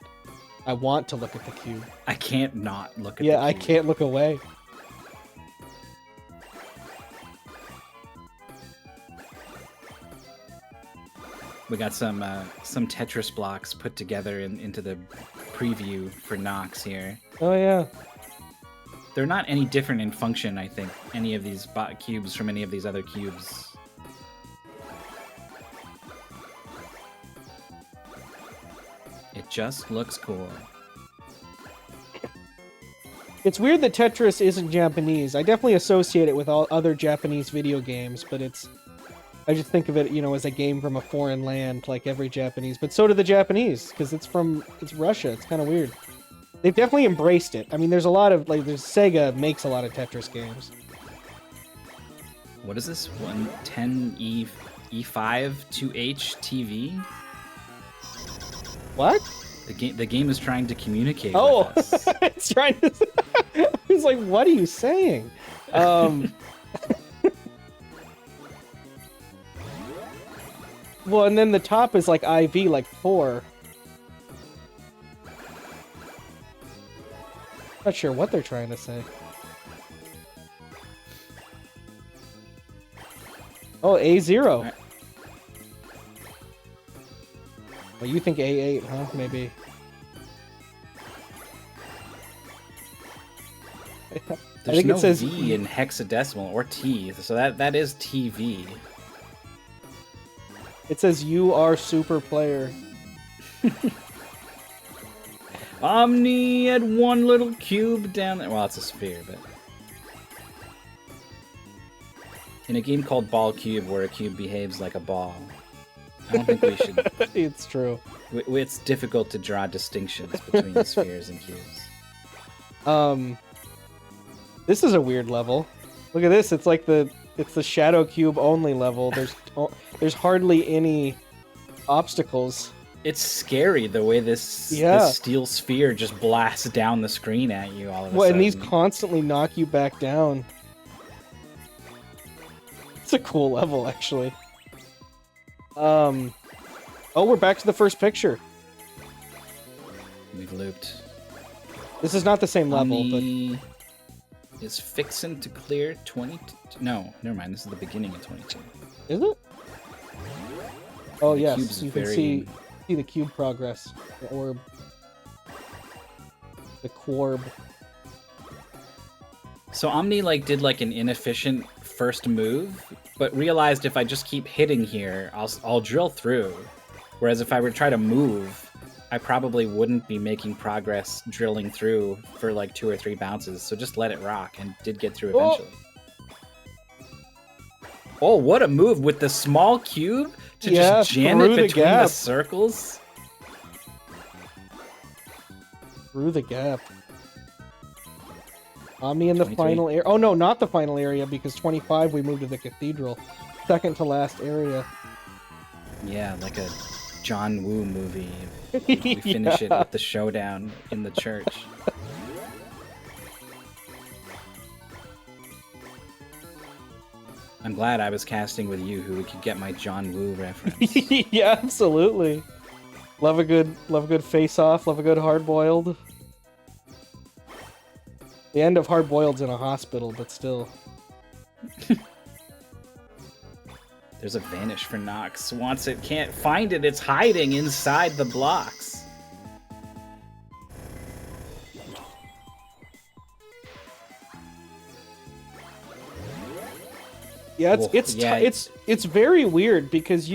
I want to look at the cube. I can't not look at the cube. Yeah, I can't look away. We got some Tetris blocks put together into the preview for Knox here. Oh yeah. They're not any different in function, I think, any of these cubes from any of these other cubes. It just looks cool. It's weird that Tetris isn't Japanese. I definitely associate it with all other Japanese video games, but I just think of it, you know, as a game from a foreign land, like every Japanese. But so do the Japanese, because it's Russia. It's kind of weird. They've definitely embraced it. I mean, there's a lot of, like, Sega makes a lot of Tetris games. What is this? 110 E5 2H TV? What? The game is trying to communicate with us. It's trying to... I was like, what are you saying? Well, and then the top is like IV, like 4. Not sure what they're trying to say. Oh, A0. Right. Well, you think A8, huh? Maybe. There's I think no it says V in hexadecimal or T, so that is TV. It says you are super player. Omni had one little cube down there. Well, it's a sphere, but in a game called Bal Cube, where a cube behaves like a ball, I don't think we should. It's true. It's difficult to draw distinctions between spheres and cubes. This is a weird level. Look at this. It's like it's the Shadow Cube only level. There's hardly any obstacles. It's scary the way this steel sphere just blasts down the screen at you all of a sudden. And these constantly knock you back down. It's a cool level, actually. Oh, we're back to the first picture. We've looped. This is not the same level, but is fixing to clear 20. No, never mind. This is the beginning of 22. Is it? Oh The yes, cube's you can see the cube progress, the orb, the quarb. So Omni did an inefficient first move, but realized if I just keep hitting here, I'll drill through. Whereas if I were to try to move, I probably wouldn't be making progress drilling through for 2 or 3 bounces. So just let it rock, and did get through eventually. Oh, what a move with the small cube to just jam it between the circles. Through the gap. Omni in the 23. final area. Oh no, not the final area, because 25 we moved to the cathedral. Second to last area. Yeah, like a John Woo movie. We finish it with the showdown in the church. I'm glad I was casting with you, who could get my John Woo reference. Yeah, absolutely. Love a good face-off. Love a good hard-boiled. The end of hard-boiled's in a hospital, but still. There's a vanish for Knox. Wants it, can't find it. It's hiding inside the blocks. Yeah, Well, yeah. it's very weird because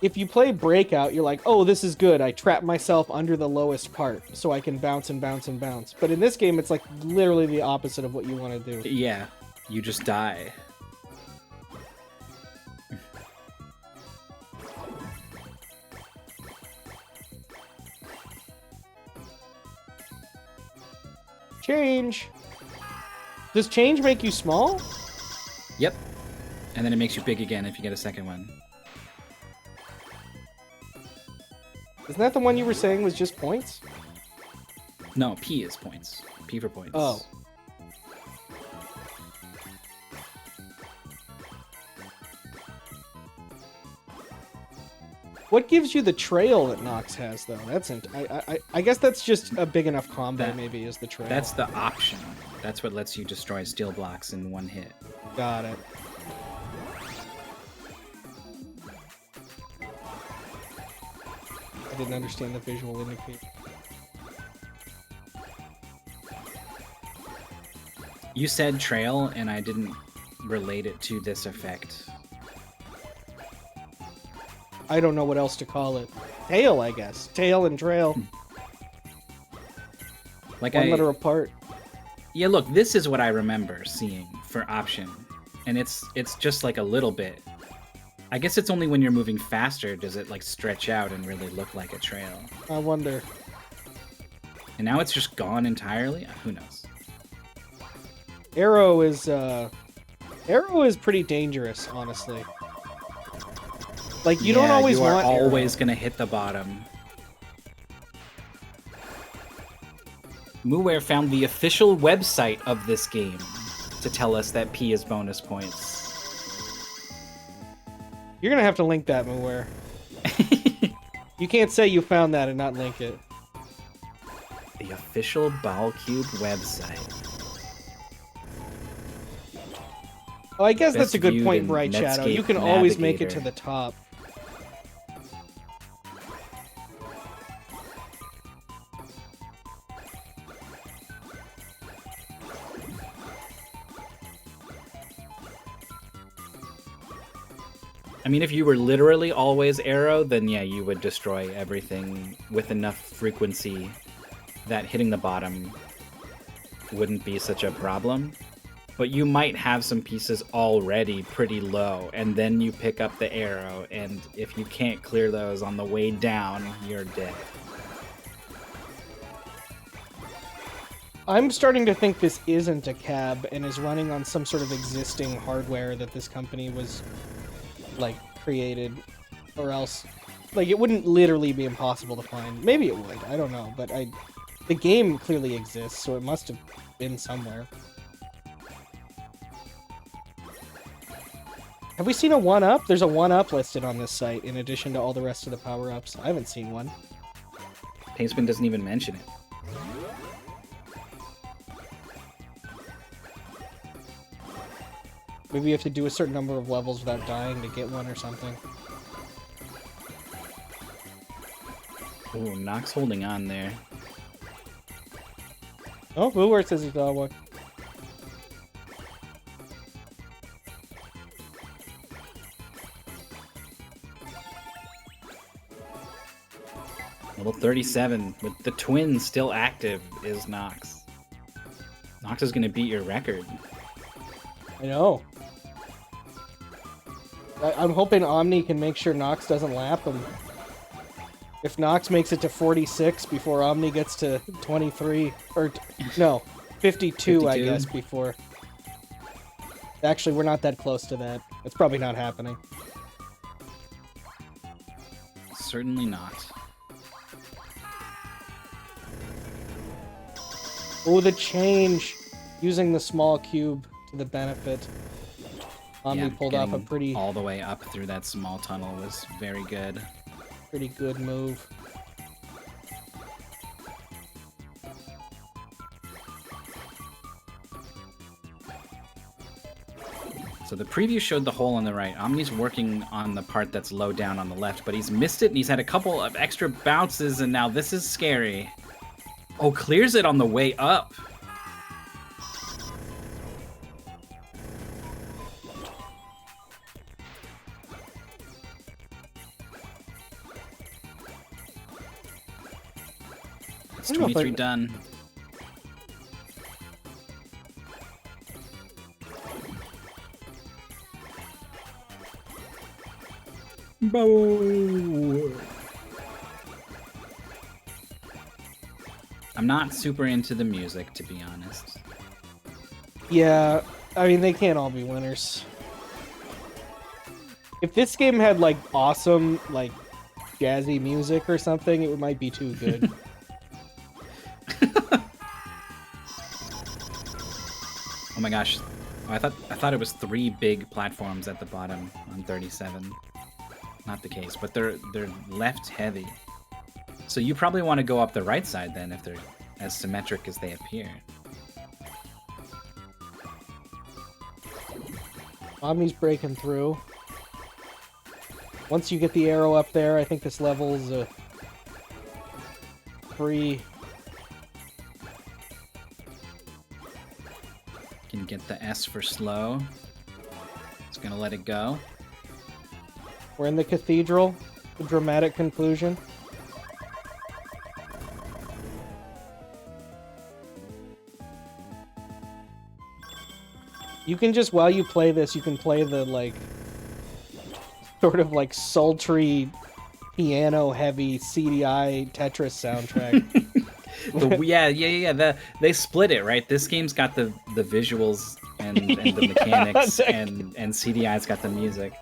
if you play Breakout, you're like, oh, this is good. I trap myself under the lowest part so I can bounce and bounce and bounce. But in this game, it's like literally the opposite of what you want to do. Yeah, you just die. Change. Does change make you small? Yep. And then it makes you big again if you get a second one. Isn't that the one you were saying was just points? No, P is points. P for points. Oh. What gives you the trail that Knox has, though? I guess that's just a big enough combo, maybe, is the trail. That's the option. That's what lets you destroy steel blocks in one hit. Got it. I didn't understand the visual indicator. You said trail, and I didn't relate it to this effect. I don't know what else to call it. Tail, I guess. Tail and trail. Like One letter apart. Yeah, look, this is what I remember seeing for option. And it's just like a little bit. I guess it's only when you're moving faster does it like stretch out and really look like a trail. I wonder. And now it's just gone entirely? Who knows? Arrow is pretty dangerous, honestly. Like you don't always want Arrow. You are always gonna hit the bottom. Mooware found the official website of this game to tell us that P is bonus points. You're gonna have to link that, Mooware. You can't say you found that and not link it. The official Bal Cube website. Oh, I guess Best that's a good viewed point, in Bright Shadow. Netscape You can always make it Navigator. to the top. I mean, if you were literally always arrow, then yeah, you would destroy everything with enough frequency that hitting the bottom wouldn't be such a problem. But you might have some pieces already pretty low, and then you pick up the arrow, and if you can't clear those on the way down, you're dead. I'm starting to think this isn't a cab and is running on some sort of existing hardware that this company was, like, created, or else, like, it wouldn't literally be impossible to find. Maybe it would, I don't know, but the game clearly exists, so it must have been somewhere. Have we seen a 1-up? There's a 1-up listed on this site, in addition to all the rest of the power-ups. I haven't seen one. Paintspin doesn't even mention it. Maybe you have to do a certain number of levels without dying to get one or something. Ooh, Knox holding on there. Oh, Mooware says he's got one. Level 37, with the twin still active, is Knox. Knox is going to beat your record. I know. I'm hoping Omni can make sure Knox doesn't lap him. If Knox makes it to 46 before Omni gets to 23, or no, 52, I guess, before. Actually, we're not that close to that. It's probably not happening. Certainly not. Oh, the change! Using the small cube to the benefit. Omni pulled off a pretty all the way up through that small tunnel was very good. Pretty good move. So the preview showed the hole on the right. Omni's working on the part that's low down on the left, but he's missed it, and he's had a couple of extra bounces, and now this is scary. Oh, clears it on the way up. It's I don't know if 23 done. I'm not super into the music, to be honest. Yeah, I mean, they can't all be winners. If this game had, like, awesome, like, jazzy music or something, it might be too good. Oh my gosh. Oh, I thought it was 3 big platforms at the bottom on 37. Not the case, but they're left heavy. So you probably want to go up the right side then if they're as symmetric as they appear. Omni's breaking through. Once you get the arrow up there, I think this level's free. Can get the S for slow. It's gonna let it go. We're in the cathedral, the dramatic conclusion. You can just, while you play this, you can play the, like, sort of, like, sultry, piano-heavy CDI Tetris soundtrack. Yeah. They split it, right? This game's got the visuals and the mechanics, and CDI's got the music.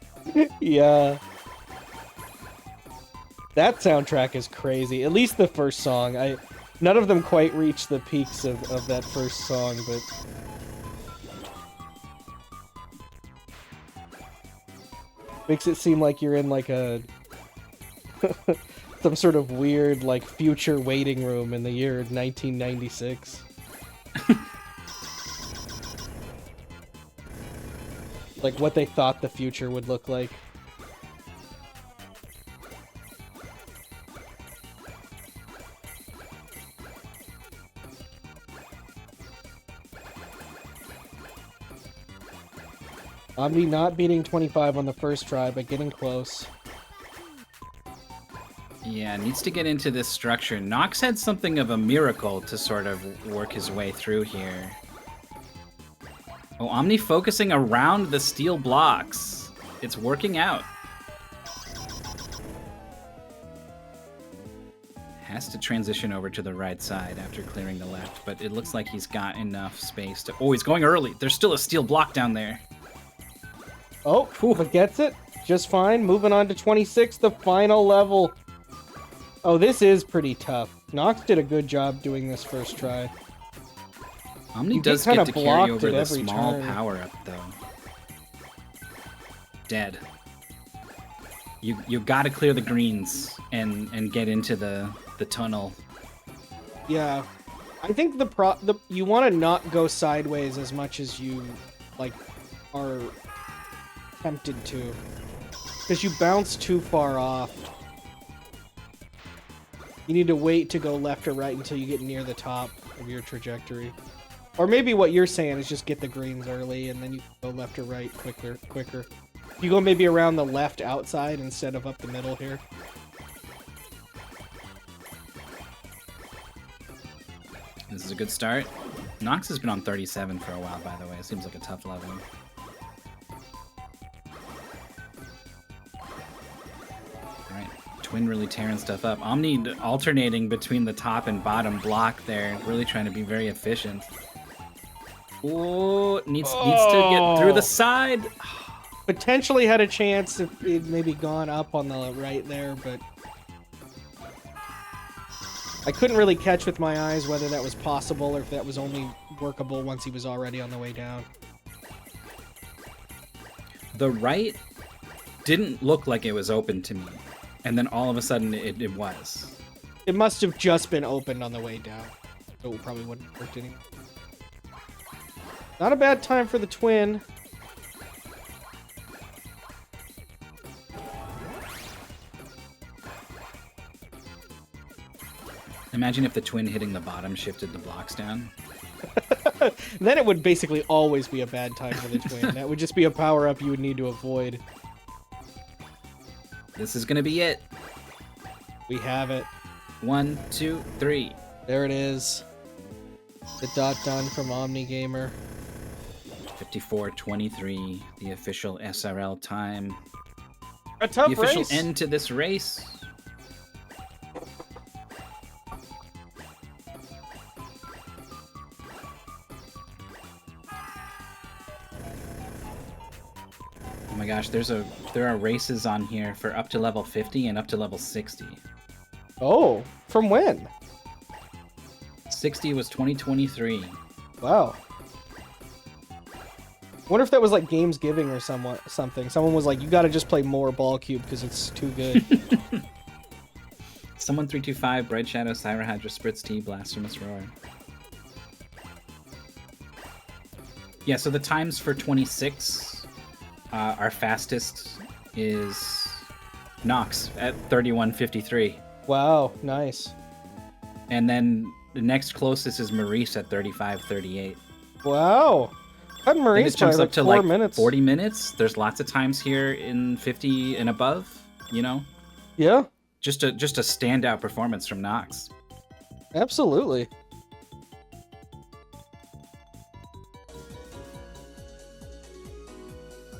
Yeah. That soundtrack is crazy. At least the first song. None of them quite reach the peaks of that first song, but... Makes it seem like you're in, like, a... some sort of weird, like, future waiting room in the year 1996. Like, what they thought the future would look like. Omni not beating 25 on the first try, but getting close. Yeah, needs to get into this structure. Knox had something of a miracle to sort of work his way through here. Oh, Omni focusing around the steel blocks. It's working out. Has to transition over to the right side after clearing the left, but it looks like he's got enough space to... Oh, he's going early. There's still a steel block down there. Oh, but gets it. Just fine. Moving on to 26, the final level. Oh, this is pretty tough. Knox did a good job doing this first try. Omni does get to carry over the small power-up, though. Dead. You gotta clear the greens and get into the tunnel. Yeah. I think you want to not go sideways as much as you, like, are tempted to. Because you bounce too far off. You need to wait to go left or right until you get near the top of your trajectory. Or maybe what you're saying is just get the greens early and then you go left or right quicker. You go maybe around the left outside instead of up the middle here. This is a good start. Knox has been on 37 for a while, by the way. It seems like a tough level. Alright, Twin really tearing stuff up. Omni alternating between the top and bottom block there, really trying to be very efficient. Oh, needs to get through the side. Potentially had a chance if it maybe gone up on the right there, but I couldn't really catch with my eyes whether that was possible or if that was only workable once he was already on the way down. The right didn't look like it was open to me, and then all of a sudden it was. It must have just been opened on the way down, so it probably wouldn't have worked anymore. Not a bad time for the twin. Imagine if the twin hitting the bottom shifted the blocks down. Then it would basically always be a bad time for the twin. That would just be a power-up you would need to avoid. This is gonna be it. We have it. 1, 2, 3. There it is. The dot done from Omnigamer. 54:23, the official SRL time. A tough The official race. end to this race. Oh my gosh, there are races on here for up to level 50 and up to level 60. Oh, from when? 60 was 2023. Wow. Wonder if that was like Games Giving or something. Someone was like, you gotta just play more Bal Cube because it's too good. Someone 325, Bright Shadow, Syra Hydra, Spritz T, Blasphemous Roar. Yeah, so the times for 26, our fastest is Knox at 31:53. Wow, nice. And then the next closest is Maurice at 35:38. Wow. Had Then Maurice it jumps by up like to 4 like minutes. 40 minutes. There's lots of times here in 50 and above, you know? Yeah, Just a standout performance from Knox. absolutely.